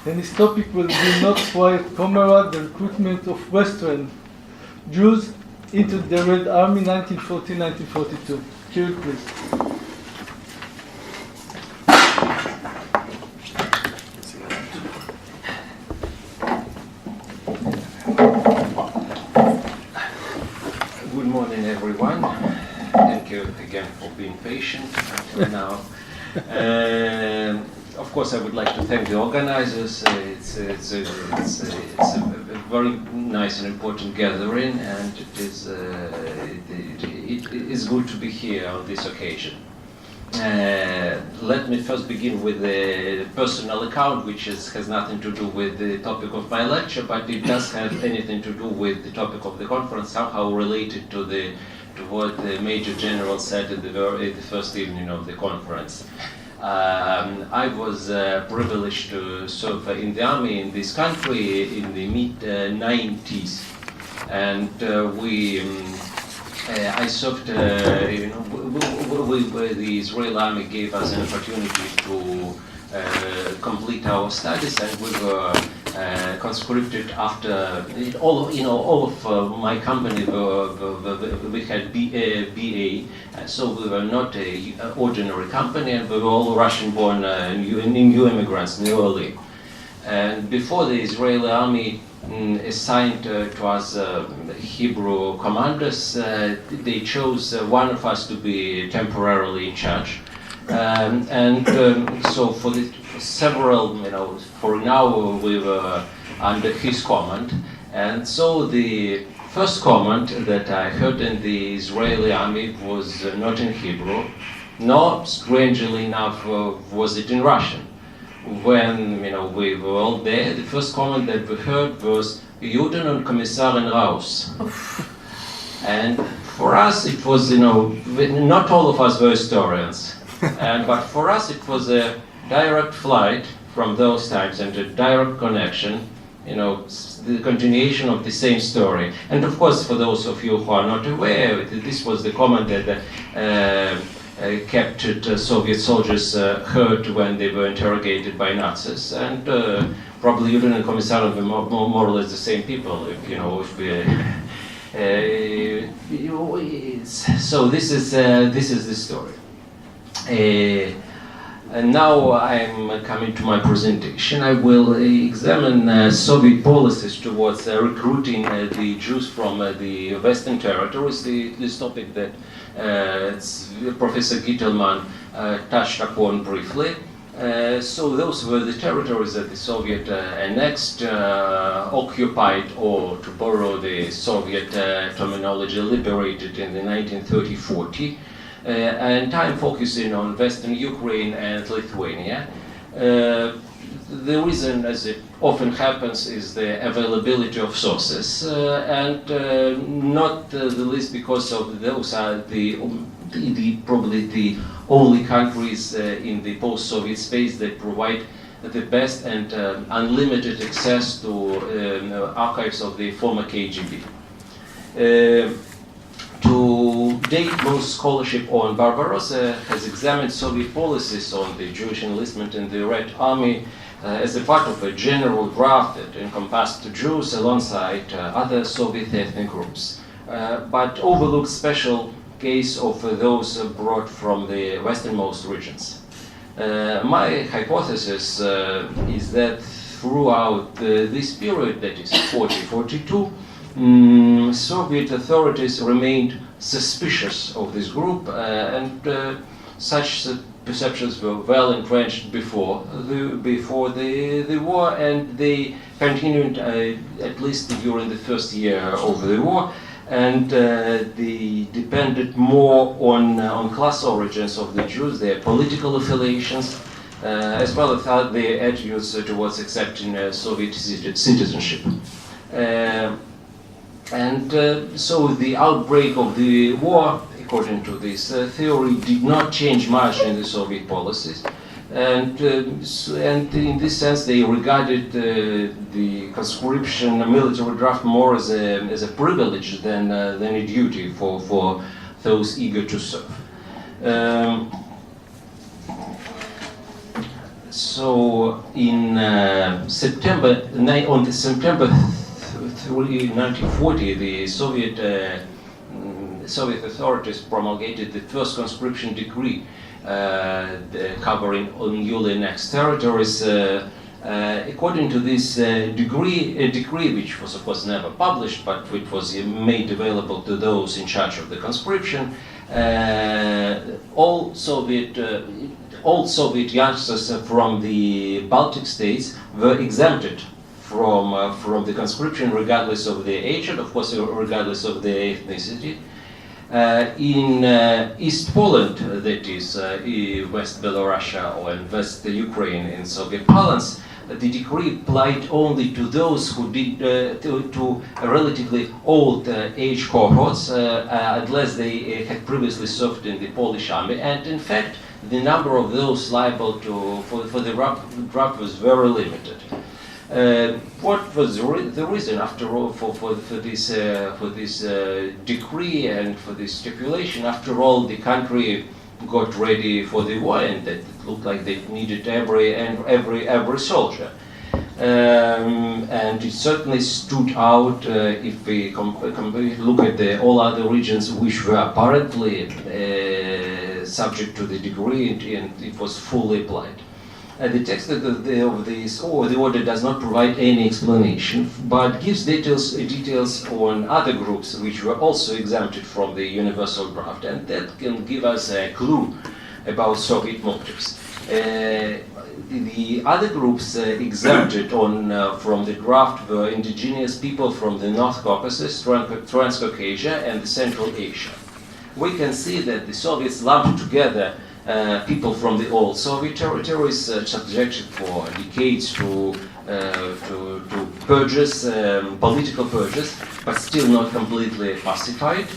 And his topic will be Not Quiet Comrades, the recruitment of Western Jews into the Red Army, 1940-1942. Kiril, please.
Good morning, everyone. Thank you again for being patient until now. of course, I would like to thank the organizers. It's a very nice and important gathering, and it is good to be here on this occasion. Let me first begin with a personal account, which has nothing to do with the topic of my lecture, but it does have anything to do with the topic of the conference, somehow related to what the Major General said at the first evening of the conference. I was privileged to serve in the army in this country in the mid-90s, and I served, the Israeli army gave us an opportunity to complete our studies, and we were conscripted after all of my company. We had BA, so we were not an ordinary company, and we were all Russian-born new immigrants, newly. And before the Israeli army assigned to us Hebrew commanders, they chose one of us to be temporarily in charge. So for an hour we were under his command. And so the first command that I heard in the Israeli army was not in Hebrew, nor, strangely enough, was it in Russian. When we were all there, the first comment that we heard was "Juden und Kommissarin raus." And for us it was, not all of us were historians, but for us it was a direct flight from those times and a direct connection, the continuation of the same story. And of course, for those of you who are not aware, this was the comment that captured Soviet soldiers heard when they were interrogated by Nazis, and probably Juden and Kommissarin were more or less the same people. So this is the story. And now I'm coming to my presentation. I will examine Soviet policies towards recruiting the Jews from the Western territories, this topic that Professor Gitelman touched upon briefly. So those were the territories that the Soviet annexed, occupied, or to borrow the Soviet terminology, liberated in the 1930-40. And I'm focusing on Western Ukraine and Lithuania. The reason, as it often happens, is the availability of sources, and not the least because of those are probably the only countries in the post-Soviet space that provide the best and unlimited access to archives of the former KGB. To date, most scholarship on Barbarossa has examined Soviet policies on the Jewish enlistment in the Red Army as a part of a general draft that encompassed Jews alongside other Soviet ethnic groups, but overlooked special case of those brought from the westernmost regions. My hypothesis is that throughout this period, that is 40-42, Soviet authorities remained suspicious of this group, and such perceptions were well entrenched before the war, and they continued at least during the first year of the war, and they depended more on class origins of the Jews, their political affiliations, as well as their attitudes towards accepting Soviet citizenship. So the outbreak of the war, according to this theory, did not change much in the Soviet policies, and in this sense they regarded the conscription military draft more as a privilege than a duty for those eager to serve. So in September 1940, the Soviet authorities promulgated the first conscription decree covering newly annexed territories. According to this decree, which was of course never published, but which was made available to those in charge of the conscription, all Soviet youngsters from the Baltic states were exempted from the conscription, regardless of their age and, of course, regardless of their ethnicity. In East Poland, that is West Belarusia or in West Ukraine in Soviet parlance, the decree applied only to those who did to relatively old age cohorts, unless they had previously served in the Polish army. And in fact, the number of those liable for the draft was very limited. What was the reason, after all, for this decree and for this stipulation? After all, the country got ready for the war, and it looked like they needed every soldier. And it certainly stood out if we look at all other regions which were apparently subject to the decree, and it was fully applied. The text of the order does not provide any explanation, but gives details on other groups which were also exempted from the universal draft, and that can give us a clue about Soviet motives. The other groups exempted from the draft were indigenous people from the North Caucasus, Transcaucasia, and Central Asia. We can see that the Soviets lumped together people from the old Soviet territories, subjected for decades to purges, political purges, but still not completely pacified.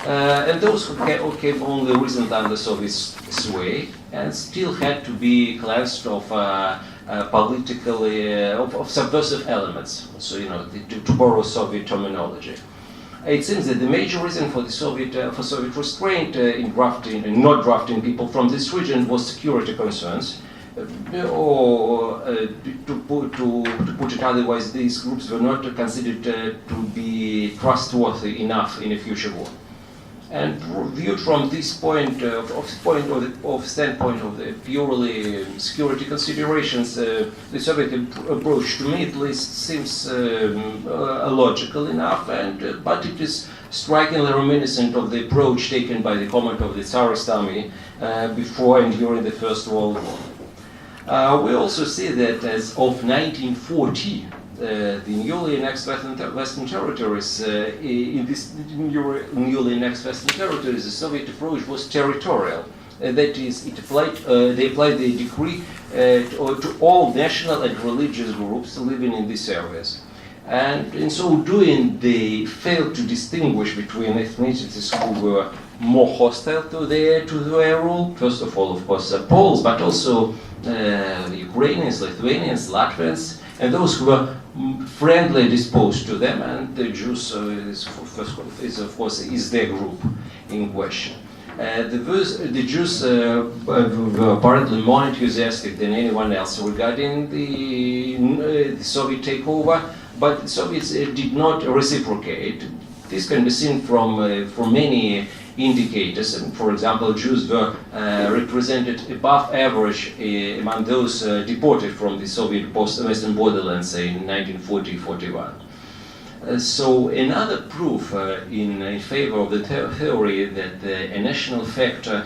And those who came only recently under Soviet sway and still had to be cleansed of politically of subversive elements. So, to borrow Soviet terminology. It seems that the major reason for the Soviet restraint in drafting and not drafting people from this region was security concerns, or to put it otherwise, these groups were not considered to be trustworthy enough in a future war. And viewed from this standpoint of the purely security considerations, the Soviet approach, to me at least, seems logical enough, but it is strikingly reminiscent of the approach taken by the command of the Tsarist army before and during the First World War. We also see that as of 1940, the newly annexed Western territories, in these newly annexed Western territories, the Soviet approach was territorial. That is, they applied the decree to all national and religious groups living in these areas. And in so doing, they failed to distinguish between ethnicities who were more hostile to their rule. First of all, of course, Poles, but also Ukrainians, Lithuanians, Latvians, and those who were friendly disposed to them, and the Jews of course is their group in question. The Jews were apparently more enthusiastic than anyone else regarding the Soviet takeover, but the Soviets did not reciprocate. This can be seen from many indicators. For example, Jews were represented above average among those deported from the Soviet Western borderlands in 1940-41. So another proof in favor of the theory that a national factor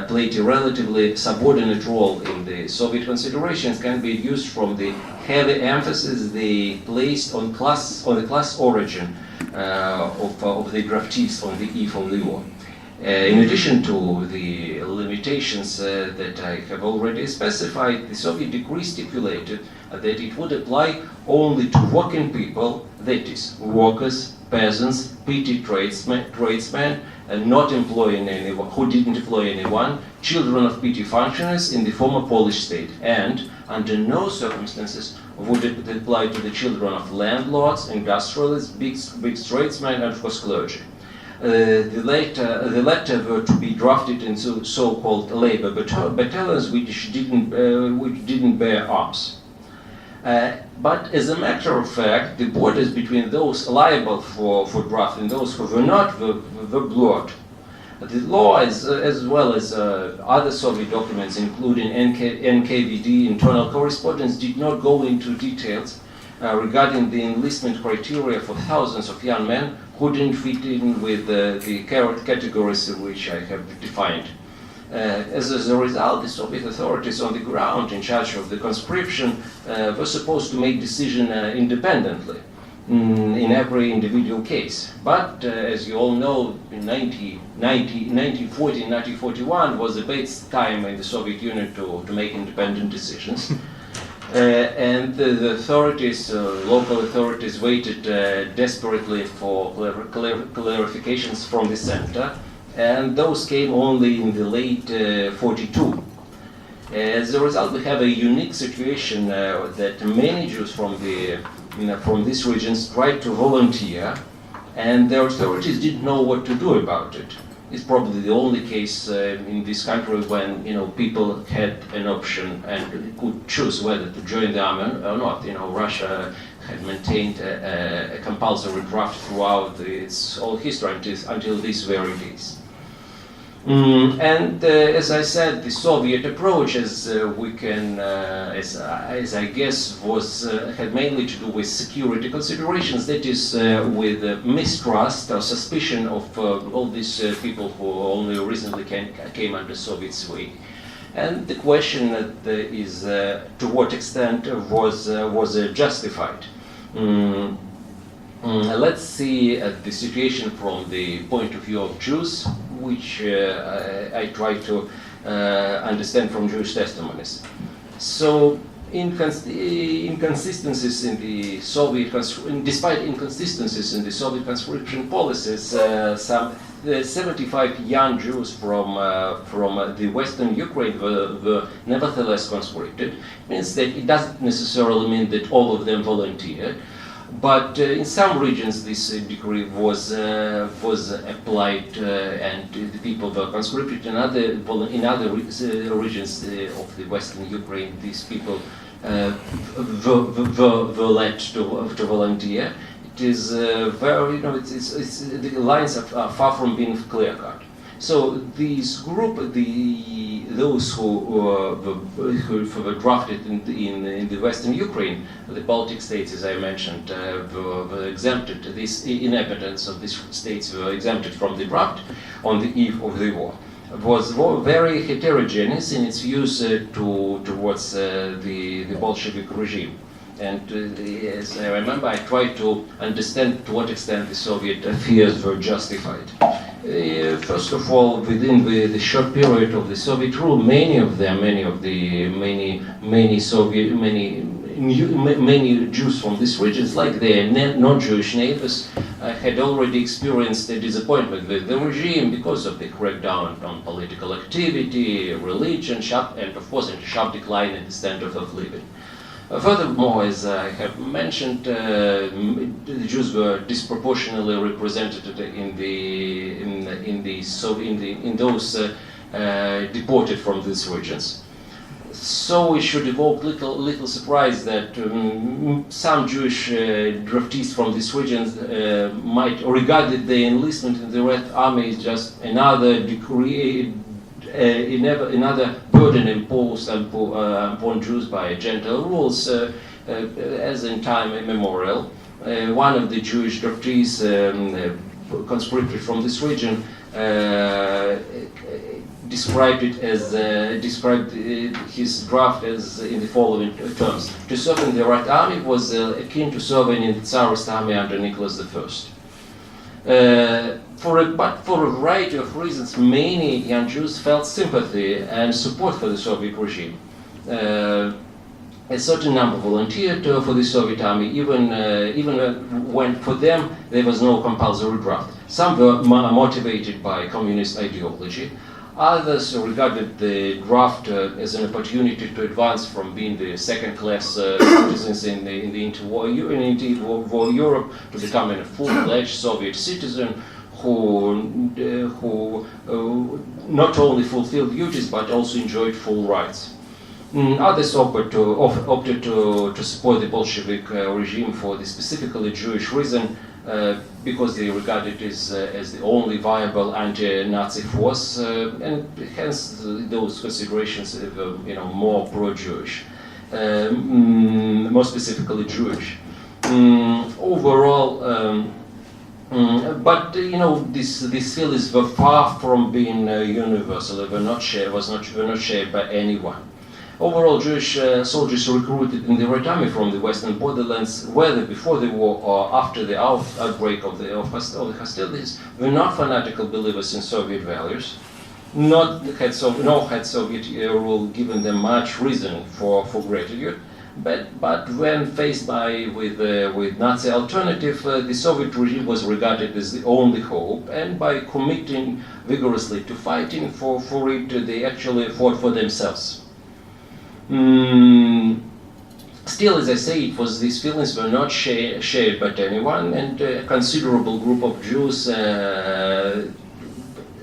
played a relatively subordinate role in the Soviet considerations can be used from the heavy emphasis they placed on the class origin of the draftees on the eve of the war. In addition to the limitations that I have already specified, the Soviet decree stipulated that it would apply only to working people, that is, workers, peasants, petty tradesmen, and not employing anyone, who didn't employ anyone, children of petty functionaries in the former Polish state, and under no circumstances would it apply to the children of landlords, industrialists, big tradesmen, and of course clergy. The latter were to be drafted into so-called labor battalions which didn't bear arms. But as a matter of fact, the borders between those liable for draft and those who were not were blurred. The law, as well as other Soviet documents, including NKVD internal correspondence, did not go into details regarding the enlistment criteria for thousands of young men who didn't fit in with the categories which I have defined. As a result, the Soviet authorities on the ground in charge of the conscription were supposed to make decisions independently in every individual case. But as you all know, in 1940 and 1941 was the best time in the Soviet Union to make independent decisions. And the authorities, local authorities, waited desperately for clarifications from the center, and those came only in the late 42. As a result, we have a unique situation that many Jews from these regions tried to volunteer, and the authorities didn't know what to do about it. It's probably the only case in this country when people had an option and could choose whether to join the army or not. Russia had maintained a compulsory draft throughout its whole history until these very days. As I said, the Soviet approach, as I guess, had mainly to do with security considerations. That is, with mistrust or suspicion of all these people who only recently came under Soviet sway. And the question is, to what extent was justified? Let's see the situation from the point of view of Jews, which I try to understand from Jewish testimonies. So, inconsistencies in the Soviet, despite inconsistencies in the Soviet conscription policies, some 75 young Jews from the Western Ukraine were nevertheless conscripted. It means that it doesn't necessarily mean that all of them volunteered. But in some regions, this decree was applied, and the people were conscripted. In other regions of the Western Ukraine, these people were led to volunteer. It is very, the lines are far from being clear-cut. So this group, those who were drafted in the Western Ukraine, the Baltic states, as I mentioned, were exempted. These inhabitants of these states were exempted from the draft on the eve of the war. It was very heterogeneous in its views towards the Bolshevik regime. And as I remember, I tried to understand to what extent the Soviet fears were justified. First of all, within the short period of the Soviet rule, many Jews from these regions, like their non-Jewish neighbors, had already experienced a disappointment with the regime because of the crackdown on political activity, religion, and of course, a sharp decline in the standard of living. Furthermore, as I have mentioned, the Jews were disproportionately represented in those deported from these regions. So we should evoke little surprise that some Jewish draftees from these regions might regard their enlistment in the Red Army as just another decree. Another burden imposed upon Jews by gentile rules, as in time immemorial. One of the Jewish draftees conscripted from this region described his draft as in the following terms: to serve in the Red Army was akin to serving in the Tsarist army under Nicholas I. But for a variety of reasons, many young Jews felt sympathy and support for the Soviet regime. A certain number volunteered for the Soviet army, even when for them there was no compulsory draft. Some were motivated by communist ideology. Others regarded the draft as an opportunity to advance from being the second-class citizens in the interwar Europe to becoming a full-fledged Soviet citizen who not only fulfilled duties but also enjoyed full rights. Others opted to support the Bolshevik regime for the specifically Jewish reason, because they regarded it as the only viable anti-Nazi force, and hence those considerations were more pro-Jewish, more specifically Jewish. Overall, But these feelings were far from being universal. They were not shared by anyone. Overall, Jewish soldiers recruited in the Red Army from the Western borderlands, whether before the war or after the outbreak of the hostilities, were not fanatical believers in Soviet values. Nor had Soviet rule given them much reason for gratitude. But when faced with Nazi alternative, the Soviet regime was regarded as the only hope, and by committing vigorously to fighting for it, they actually fought for themselves. Still, as I say, these feelings were not shared by anyone, and a considerable group of Jews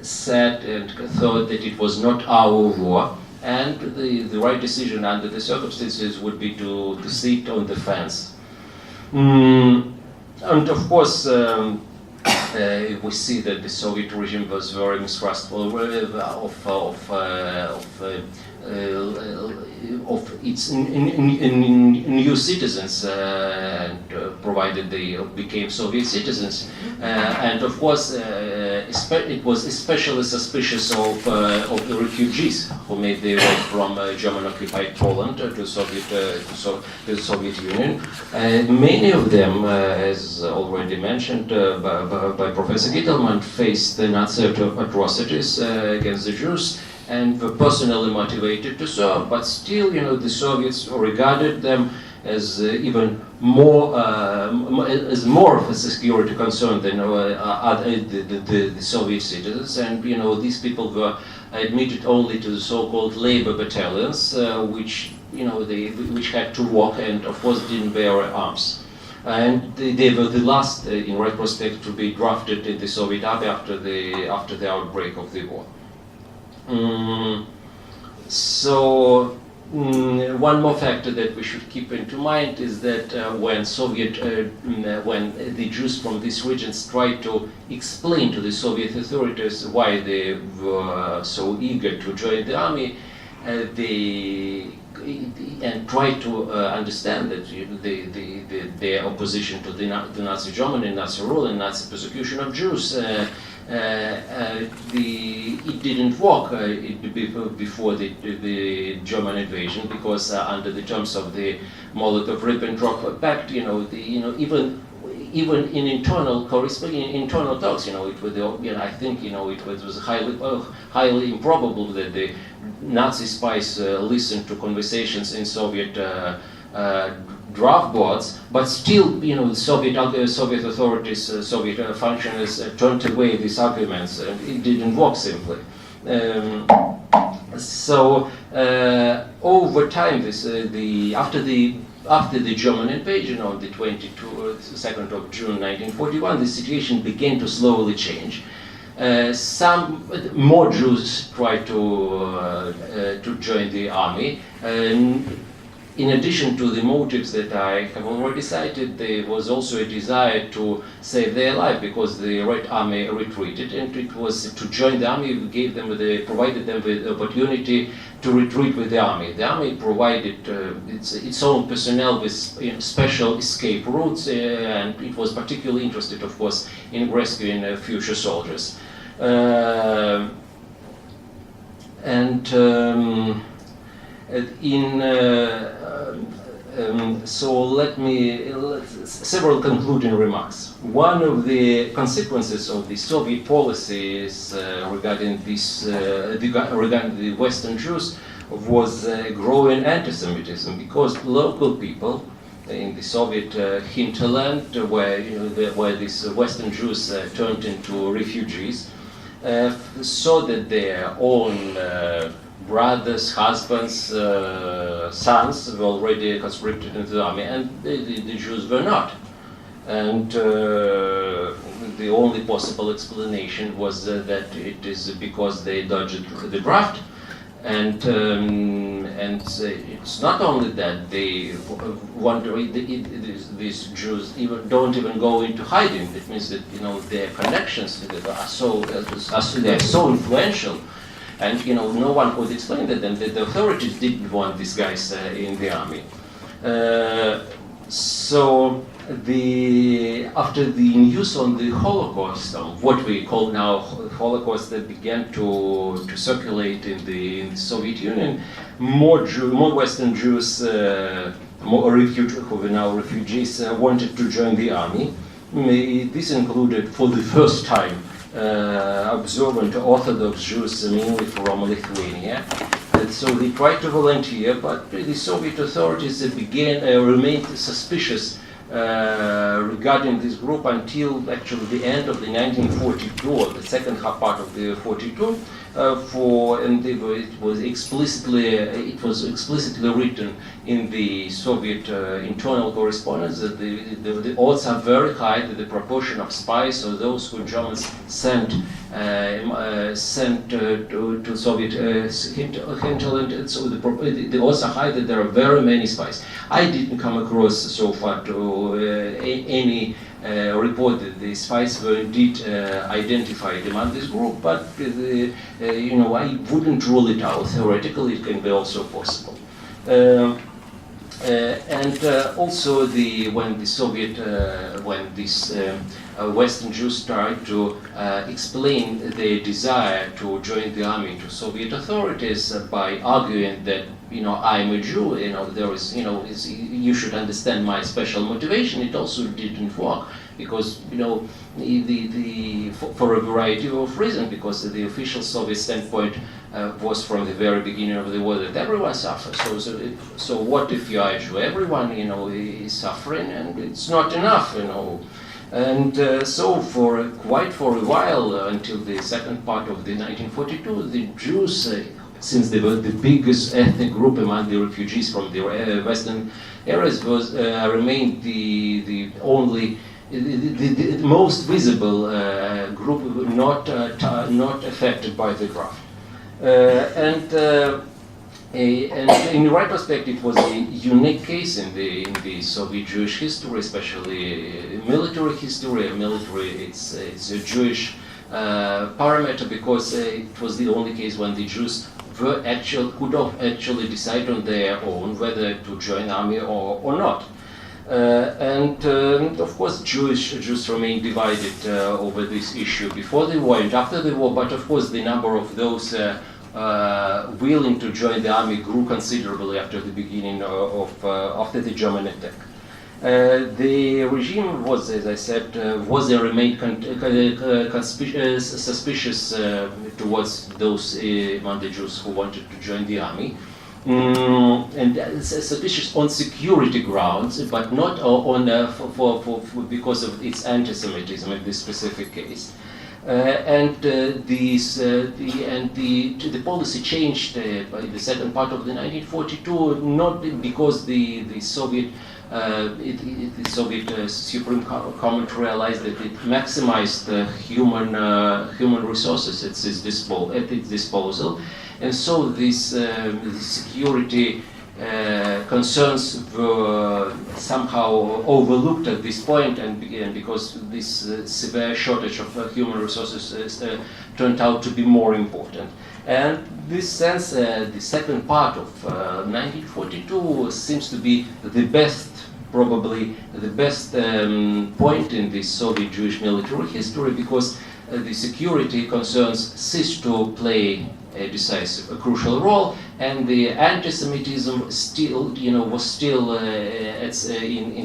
said and thought that it was not our war, and the right decision under the circumstances would be to sit on the fence. And of course, we see that the Soviet regime was very mistrustful of its new citizens, provided they became Soviet citizens. And of course, it was especially suspicious of the refugees who made their way from German-occupied Poland to the Soviet Union. Many of them, as already mentioned by Professor Gitelman, faced the Nazi atrocities against the Jews and were personally motivated to serve, but still, the Soviets regarded them as even more of a security concern than the Soviet citizens, and these people were admitted only to the so-called labor battalions, which had to walk and of course didn't bear arms. And they were the last, in retrospect, to be drafted in the Soviet army after the outbreak of the war. One more factor that we should keep into mind is that when the Jews from these regions tried to explain to the Soviet authorities why they were so eager to join the army, and tried to understand that their opposition to the Nazi Germany, Nazi rule, and Nazi persecution of Jews. It didn't work before the German invasion, because under the terms of the Molotov-Ribbentrop Pact, even in internal talks, it was, I think, it was highly improbable that the Nazi spies listened to conversations in Soviet draft boards, but still, Soviet authorities, Soviet functionaries turned away these arguments, and it didn't work simply. Over time, after the German invasion on the 22nd of June 1941, the situation began to slowly change. Some more Jews tried to join the army. In addition to the motives that I have already cited, there was also a desire to save their life, because the Red Army retreated, and it was to join the army provided them with the opportunity to retreat with the army. The army provided its own personnel with special escape routes, and it was particularly interested, of course, in rescuing future soldiers. Several concluding remarks. One of the consequences of the Soviet policies regarding the Western Jews was growing anti-Semitism, because local people in the Soviet hinterland, where these Western Jews turned into refugees, saw that their own brothers, husbands, sons were already conscripted into the army, and the Jews were not. And the only possible explanation was that it is because they dodged the draft. And it's not only that they these Jews don't even go into hiding. It means that their connections are so influential. And no one could explain to them that the authorities didn't want these guys in the army. So after the news on the Holocaust, what we call now Holocaust, that began to circulate in the Soviet Union, more Western Jews, who were now refugees, wanted to join the army. This included, for the first time, observant Orthodox Jews, mainly from Lithuania. So they tried to volunteer, but the Soviet authorities remained suspicious regarding this group until actually the end of the 1942, or the second half part of the 42. It was explicitly written in the Soviet internal correspondence that the odds are very high that the proportion of spies or those who Germans sent to Soviet hinterland, so the odds are high that there are very many spies. I didn't come across so far to any report that the spies were indeed identified among this group, but I wouldn't rule it out. Theoretically, it can be also possible. Also, when these Western Jews tried to explain their desire to join the army to Soviet authorities by arguing that I'm a Jew, there is you should understand my special motivation. It also didn't work because for a variety of reasons, because the official Soviet standpoint was from the very beginning of the war that everyone suffers. So what if you are a Jew? Everyone is suffering, and it's not enough. And so for a while, until the second part of the 1942, the Jews, since they were the biggest ethnic group among the refugees from the Western areas, remained the only, the most visible group not affected by the draft. And in retrospect, it was a unique case in the Soviet Jewish history, especially military history. It's a Jewish parameter because it was the only case when the Jews could have actually decide on their own whether to join the army or not. Of course, Jews remained divided over this issue before the war and after the war. But of course, the number of those willing to join the army grew considerably after the beginning after the German attack. The regime was, as I said, remained suspicious towards those among the Jews who wanted to join the army. And suspicious on security grounds, but not because of its anti-Semitism in this specific case. The policy changed by the second part of the 1942, not because the Soviet Supreme Court realized that it maximized human resources at its disposal, and so these security concerns were somehow overlooked at this point, and because this severe shortage of human resources turned out to be more important. And in this sense, the second part of 1942 seems to be probably the best point in the Soviet Jewish military history, because the security concerns ceased to play a crucial role, and the anti-Semitism was still in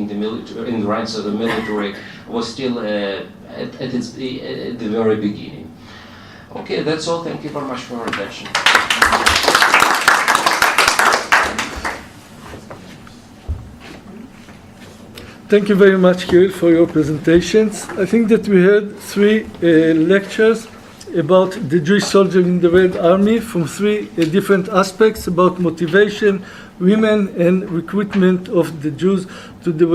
the military, in the ranks of the military, was still at the very beginning. Okay, that's all. Thank you very much for your attention.
Thank you very much, Kiril, for your presentations. I think that we heard three lectures about the Jewish soldier in the Red Army from three different aspects about motivation, women, and recruitment of the Jews to the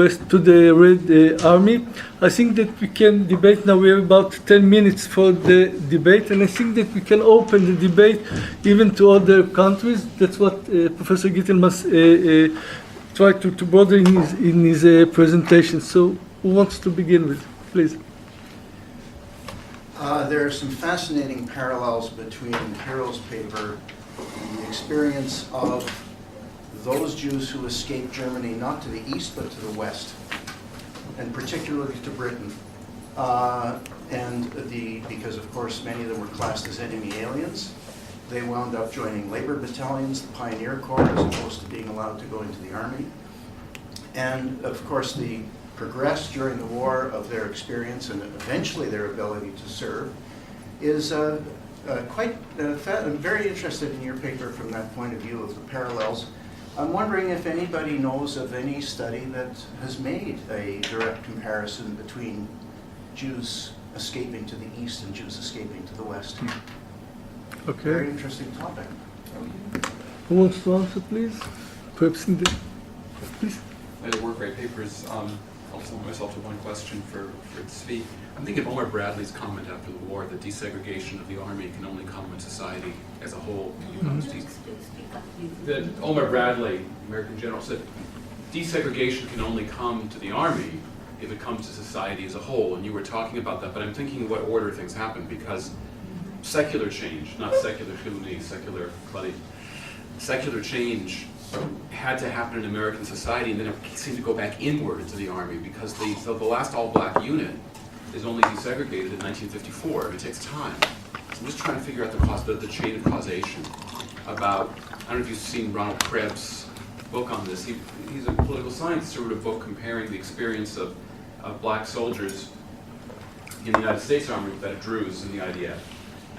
Red Army. I think that we can debate now. We have about 10 minutes for the debate, and I think that we can open the debate even to other countries. That's what Professor Gitelman tried to broaden in his presentation. So who wants to begin with, please?
There are some fascinating parallels between Kiril's paper and the experience of those Jews who escaped Germany not to the east but to the west, and particularly to Britain. Because of course many of them were classed as enemy aliens, they wound up joining labor battalions, the Pioneer Corps, as opposed to being allowed to go into the army. And of course the progress during the war of their experience and eventually their ability to serve is quite I'm very interested in your paper from that point of view of the parallels. I'm wondering if anybody knows of any study that has made a direct comparison between Jews escaping to the east and Jews escaping to the west. Very
Okay.
interesting topic.
Who wants to answer, please? Perhaps in the... Please.
There were great papers. I'll limit myself to one question for Zvi. I'm thinking of Omar Bradley's comment after the war that desegregation of the army can only come when society as a whole. That Omar Bradley, American general, said desegregation can only come to the army if it comes to society as a whole. And you were talking about that, but I'm thinking what order things happen, because secular change, not secular humani, secular change had to happen in American society, and then it seemed to go back inward into the army, because the last all-black unit is only desegregated in 1954. It takes time. So I'm just trying to figure out the chain of causation about, I don't know if you've seen Ronald Krebs' book on this. He's a political science sort of book comparing the experience of black soldiers in the United States Army with that of Druze in the IDF.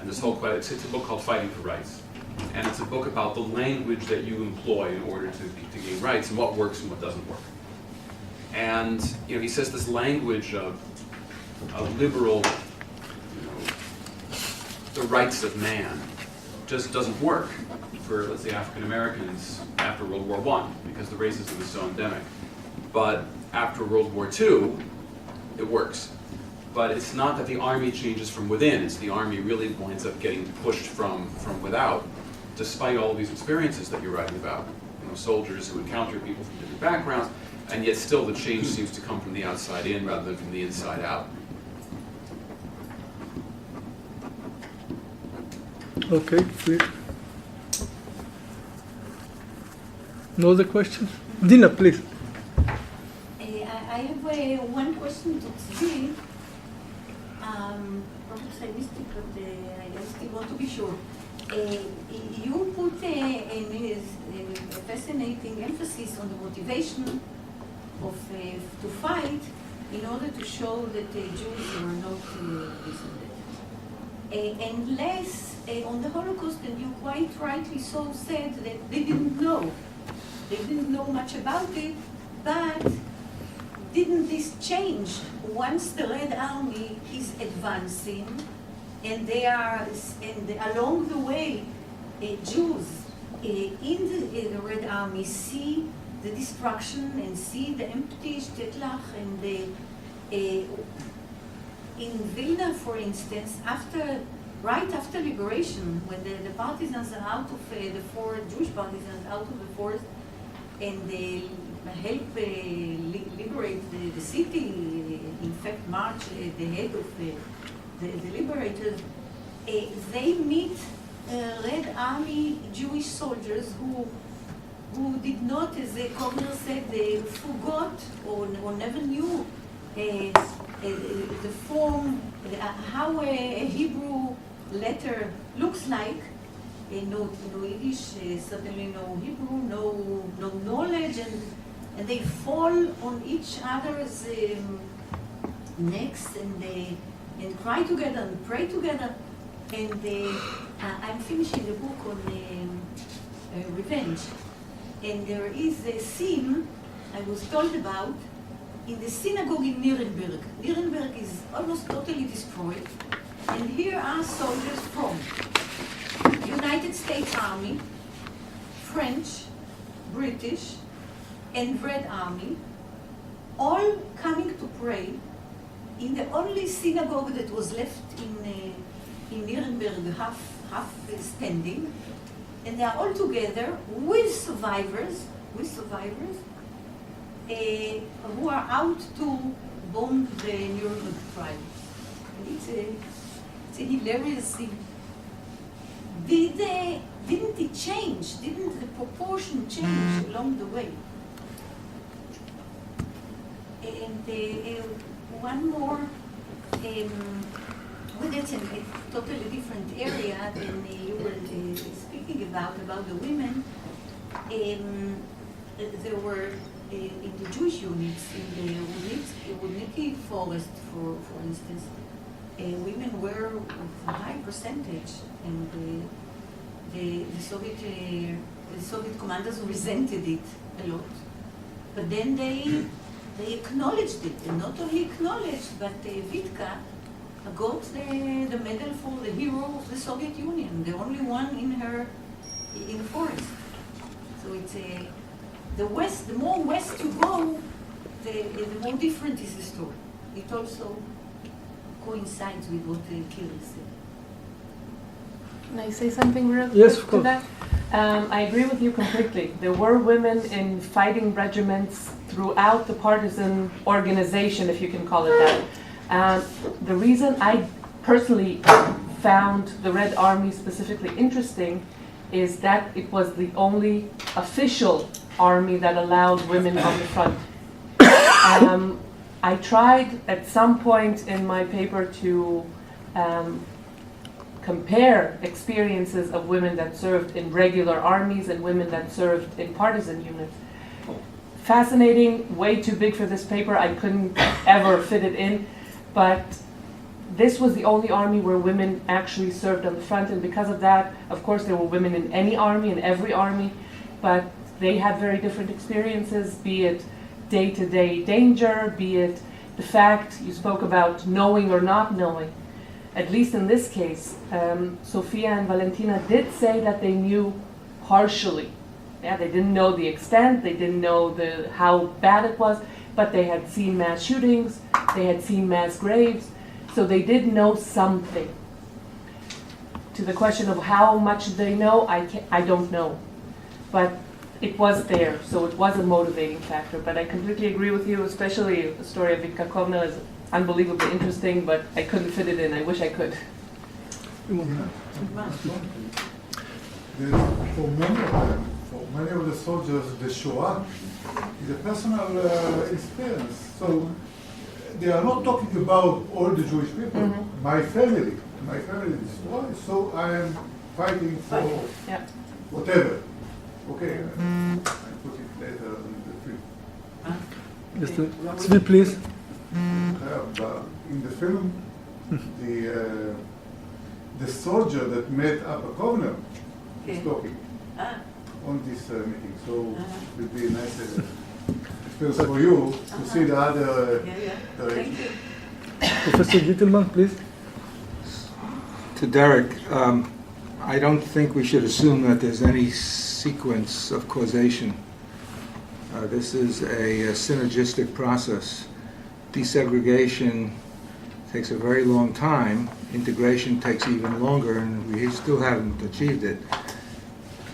And this whole, it's a book called Fighting for Rights. And it's a book about the language that you employ in order to gain rights and what works and what doesn't work. And he says this language of liberal, the rights of man just doesn't work for, let's say, African Americans after World War I, because the racism is so endemic. But after World War II, it works. But it's not that the army changes from within, it's the army really winds up getting pushed from without, despite all of these experiences that you're writing about. Soldiers who encounter people from different backgrounds, and yet still the change seems to come from the outside in rather than from the inside out.
Okay, please. No other questions? Dina, please.
I have one question to Zvi. Perhaps I missed it, but I still want to be sure. You put a fascinating emphasis on the motivation of to fight in order to show that Jews were not and less on the Holocaust, and you quite rightly so said that they didn't know. They didn't know much about it, but didn't this change once the Red Army is advancing, and they are, and along the way, Jews in the Red Army see the destruction and see the empty shtetl and the in Vilna, for instance, right after liberation, when the partisans are out of the forest, Jewish partisans out of the forest, and they help liberate the city, in fact march the head of the liberators, they meet Red Army Jewish soldiers who did not, as the Comrades said, they forgot or never knew the form, how a Hebrew letter looks like. No Yiddish, certainly no Hebrew, no knowledge, and they fall on each other's necks and cry together and pray together. And I'm finishing the book on revenge, and there is a scene I was told about in the synagogue in Nuremberg. Nuremberg is almost totally destroyed, and here are soldiers from United States Army, French, British, and Red Army, all coming to pray in the only synagogue that was left in Nuremberg, half standing, and they are all together with survivors who are out to bomb the Nuremberg trial. And it's a hilarious scene. didn't it change? Didn't the proportion change along the way? And one more, well, that's a totally different area than you were speaking about the women. There were in the Jewish units, in the Ruzycki forest, for instance, women were a high percentage, and the Soviet commanders resented it a lot. But then they acknowledged it, and not only acknowledged, but Vitka got the medal for the hero of the Soviet Union, the only one in the forest. So it's the more west you go, the more different is the story. It also coincides with what Kiril said.
Can I say something real quick
Yes, of
to
course.
that? I agree with you completely. There were women in fighting regiments throughout the partisan organization, if you can call it that. The reason I personally found the Red Army specifically interesting is that it was the only official army that allowed women on the front. I tried at some point in my paper to compare experiences of women that served in regular armies and women that served in partisan units. Fascinating, way too big for this paper. I couldn't ever fit it in, but this was the only army where women actually served on the front, and because of that, of course, there were women in any army, in every army, but they had very different experiences, be it day-to-day danger, be it the fact you spoke about knowing or not knowing. At least in this case, Sophia and Valentina did say that they knew partially. Yeah, they didn't know the extent, they didn't know how bad it was, but they had seen mass shootings, they had seen mass graves, so they did know something. To the question of how much they know, I don't know. But it was there, so it was a motivating factor. But I completely agree with you, especially the story of Vitka Kovna is unbelievably interesting, but I couldn't fit it in. I wish I could.
For many of the soldiers, the Shoah is a personal experience. So they are not talking about all the Jewish people.
Mm-hmm.
My family is destroyed, so I am fighting for whatever. Okay, I put it later in the film.
Mr. Zvi, please.
But in the film, the soldier that met Abba Kovner is talking on this meeting. So it will be a nice experience for you to see the other direction.
Thank you.
Professor Gitelman, please.
To Derek, I don't think we should assume that there's any sequence of causation. This is a synergistic process. Desegregation takes a very long time. Integration takes even longer, and we still haven't achieved it.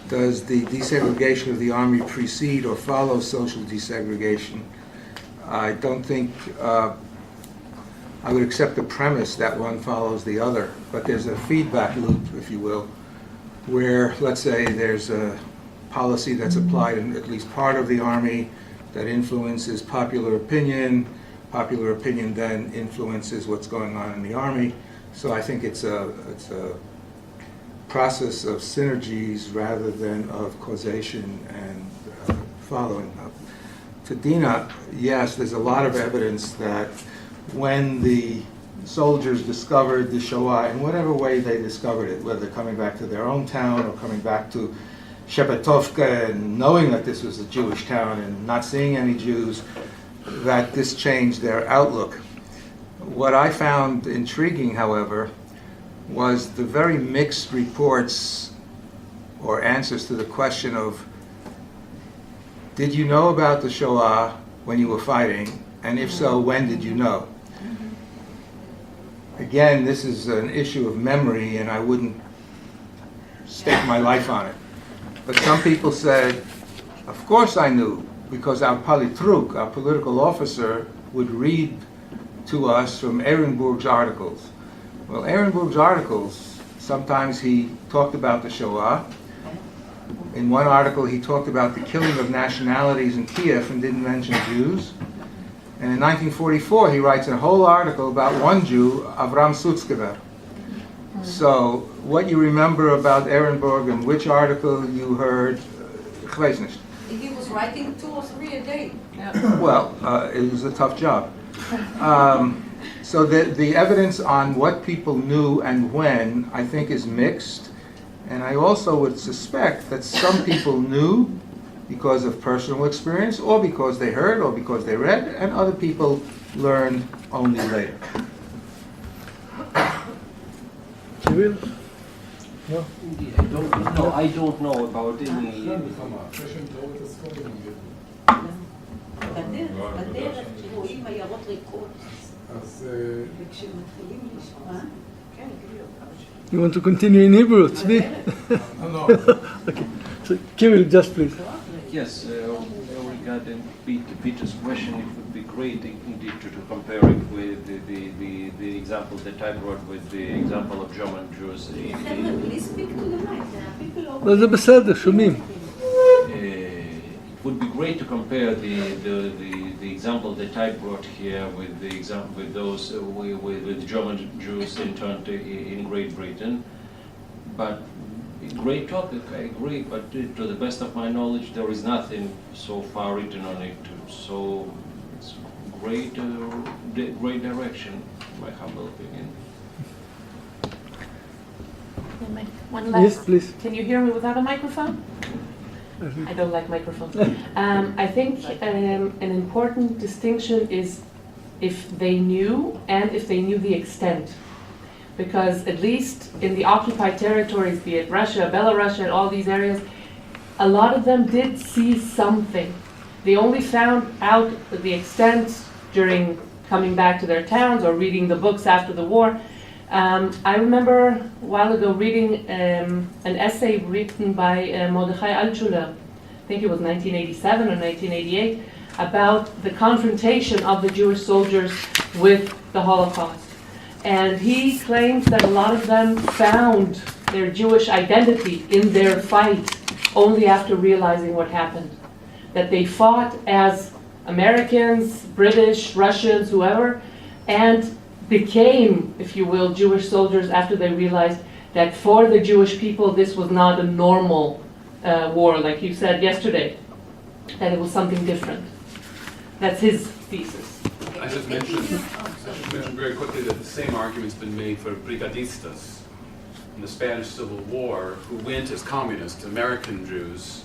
Does the desegregation of the army precede or follow social desegregation? I don't think I would accept the premise that one follows the other, but there's a feedback loop, if you will, where, let's say, there's a policy that's applied in at least part of the army that influences popular opinion. Popular opinion then influences what's going on in the army. So I think it's a process of synergies rather than of causation and following up. To Dina, yes, there's a lot of evidence that when the soldiers discovered the Shoah, in whatever way they discovered it, whether coming back to their own town or coming back to Shepetovka and knowing that this was a Jewish town and not seeing any Jews, that this changed their outlook. What I found intriguing, however, was the very mixed reports or answers to the question of, did you know about the Shoah when you were fighting? And if so, when did you know? Again, this is an issue of memory, and I wouldn't stake my life on it. But some people said, of course I knew, because our politruk, our political officer, would read to us from Ehrenburg's articles. Well, Ehrenburg's articles Sometimes he talked about the Shoah. In one article, he talked about the killing of nationalities in Kiev and didn't mention Jews. And in 1944, he writes a whole article about one Jew, Avram Sutzkever. So, what you remember about Ehrenburg and which article you heard, ich weiß nicht.
He was writing 2 or 3 a day.
Well, it was a tough job. So the evidence on what people knew and when, I think, is mixed. And I also would suspect that some people knew because of personal experience, or because they heard, or because they read, and other people learned only later.
Kiril? No?
I don't know about any.
בדרך רואים עיירות ריקות. וכשמתחילים לשמוע, כן,
You want to continue in Hebrew, Tzvi?
No.
Okay. So, Kiril, just please.
Yes, regarding Peter's question, it would be great indeed to compare it with the example that I brought with the example of German Jews.
חבר'ה, בלי speak to the mic, people over
לא, זה בסדר, שומעים.
It would be great to compare the example that I brought here with the example with those with German Jews interned in Great Britain. But great topic, I agree. But to the best of my knowledge, there is nothing so far written on it. So it's great direction, in my humble opinion.
One last.
Yes, please.
Can you hear me without a microphone? I don't like microphones. I think an important distinction is if they knew and if they knew the extent. Because at least in the occupied territories, be it Russia, Belarus, and all these areas, a lot of them did see something. They only found out the extent during coming back to their towns or reading the books after the war. I remember a while ago reading an essay written by Mordechai Altshuler, I think it was 1987 or 1988, about the confrontation of the Jewish soldiers with the Holocaust. And he claims that a lot of them found their Jewish identity in their fight only after realizing what happened. That they fought as Americans, British, Russians, whoever, and became, if you will, Jewish soldiers after they realized that for the Jewish people this was not a normal war, like you said yesterday, that it was something different. That's his thesis.
I just mentioned very quickly that the same argument's been made for brigadistas in the Spanish Civil War, who went as communists, American Jews,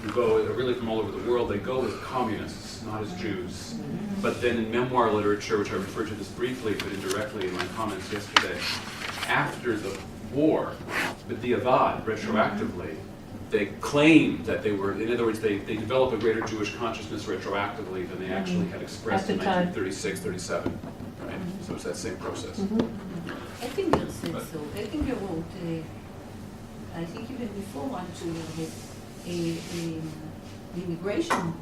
who go really from all over the world. They go as communists, not as Jews. But then in memoir literature, which I referred to this briefly but indirectly in my comments yesterday, after the war, but b'diavad, retroactively, they claim that they were, in other words, they develop a greater Jewish consciousness retroactively than they actually had expressed in 1936, 37. Right? So it's that same process.
Ettinger said so. Ettinger wrote, I think even before Altshuler, the immigration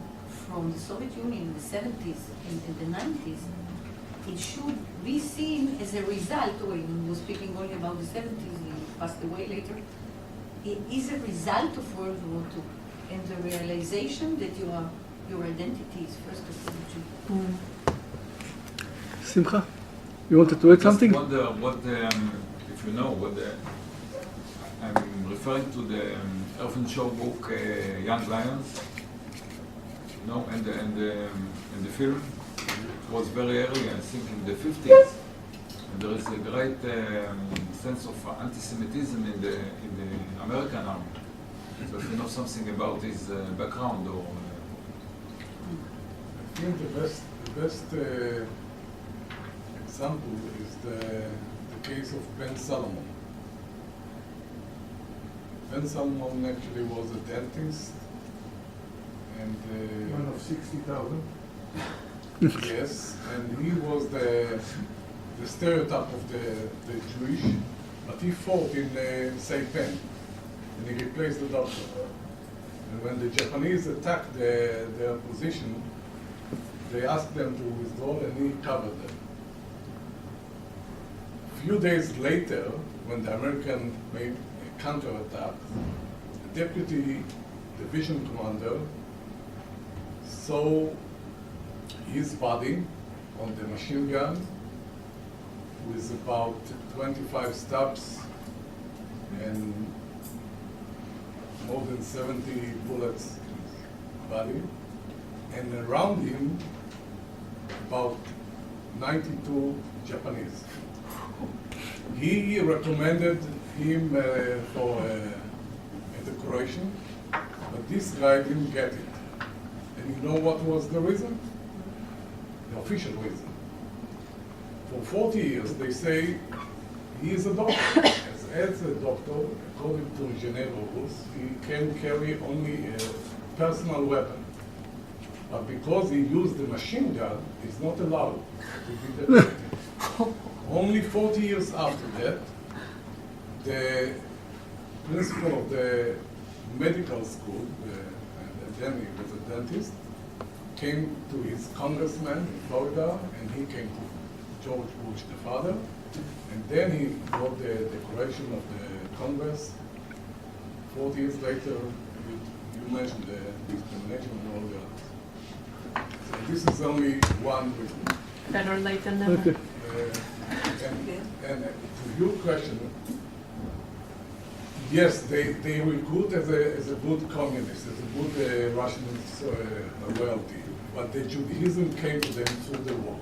from the Soviet Union in the 70s and the 90s, it should be seen as a result, when he was speaking only about the 70s, he passed away later, it is a result of World War II and the realization that your identity is first of all Jew.
Simcha, you wanted to add something?
Just wonder if you know what I'm referring to the Elfin Shaw book, Young Lions. You know, and the film was very early, I think in the 50s. And there is a great sense of anti-Semitism in the American army. So if you know something about his background, or
I think the best example is the case of Ben Solomon. Ben Solomon actually was a dentist, and
One of 60,000.
yes, and he was the stereotype of the Jewish, but he fought in Saipan, and he replaced the doctor. And when the Japanese attacked their position, they asked them to withdraw, and he covered them. A few days later, when the American made a counterattack, the deputy division commander saw his body on the machine gun with about 25 stabs and more than 70 bullets in his body, and around him about 92 Japanese. He recommended him for a decoration, but this guy didn't get it. And you know what was the reason? The official reason. For 40 years, they say he is a doctor. As a doctor, according to Geneva rules, he can carry only a personal weapon. But because he used the machine gun, he's not allowed to be decorated. Only 40 years after that, the principal of the medical school, and then he was a dentist, came to his congressman in Florida, and he came to George Bush, the father, and then he got the decoration of the Congress. 40 years later, you mentioned the discrimination and all the others. So this is only one reason.
Better late than never.
Okay.
And to your question, yes, they recruit as a good communist, as a good Russian royalty, but the Judaism came to them through the war.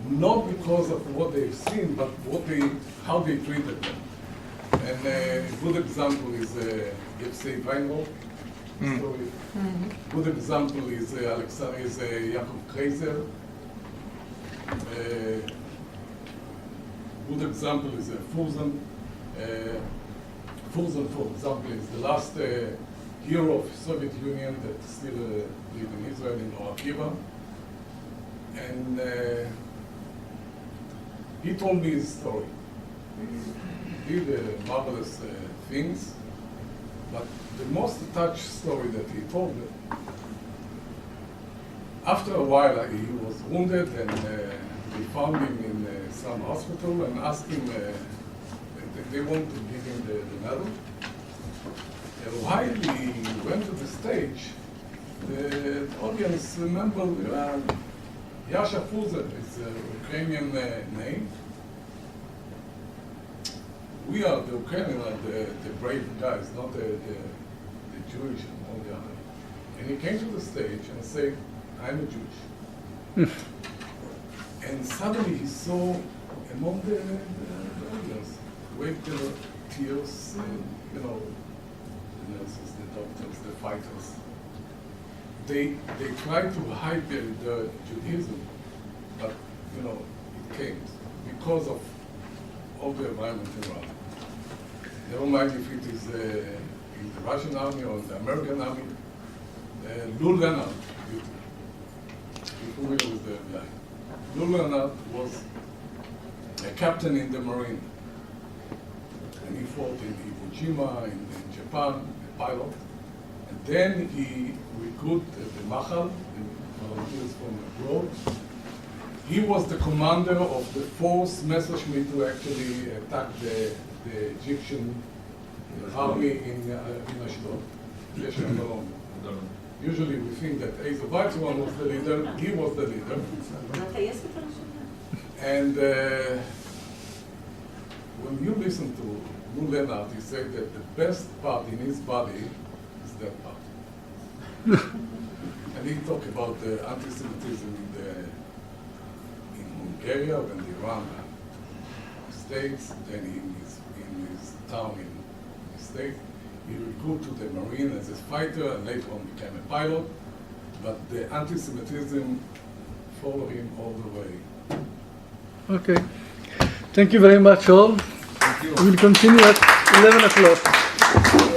Not because of what they've seen, but how they treated them. And a good example is Yevsei Weinberg story. Good example is Yaakov Kreiser. Good example is Furzan. Furzan, for example, is the last hero of Soviet Union that still live in Israel, in Or Akiva. And he told me his story. He did marvelous things, but the most touched story that he told me, after a while he was wounded, and they found him in some hospital and asked him, they wanted to give him the medal. And while he went to the stage, the audience remembered Yasha Furzan, it's a Ukrainian name. We are the Ukrainian, the brave guys, not the Jewish and all the other. And he came to the stage and said, I'm a Jewish. And suddenly he saw among the audience, waved their tears, you know, the nurses, the doctors, the fighters. They tried to hide the Judaism, but, you know, it came because of all the environment around. Never mind if it is in the Russian army or the American army. Lou Leonard, you're familiar with the guy. Lou Leonard was a captain in the Marine. And he fought in Iwo Jima, in Japan, a pilot. And then he recruited the Machal, the volunteers from abroad. He was the commander of the force Messerschmitt to actually attack the Egyptian army in Ashdod. Usually we think that Asa Weizmann was the leader, he was the leader. And when you listen to Lou Leonard, he said that the best part in his body is that part. And he talked about the anti-Semitism in Hungary and Iran, States, then in his town in the state. He recruited to the Marine as a fighter and later on became a pilot. But the anti-Semitism followed him all the way.
Okay. Thank you very much all.
Thank you.
We'll continue at 11 o'clock.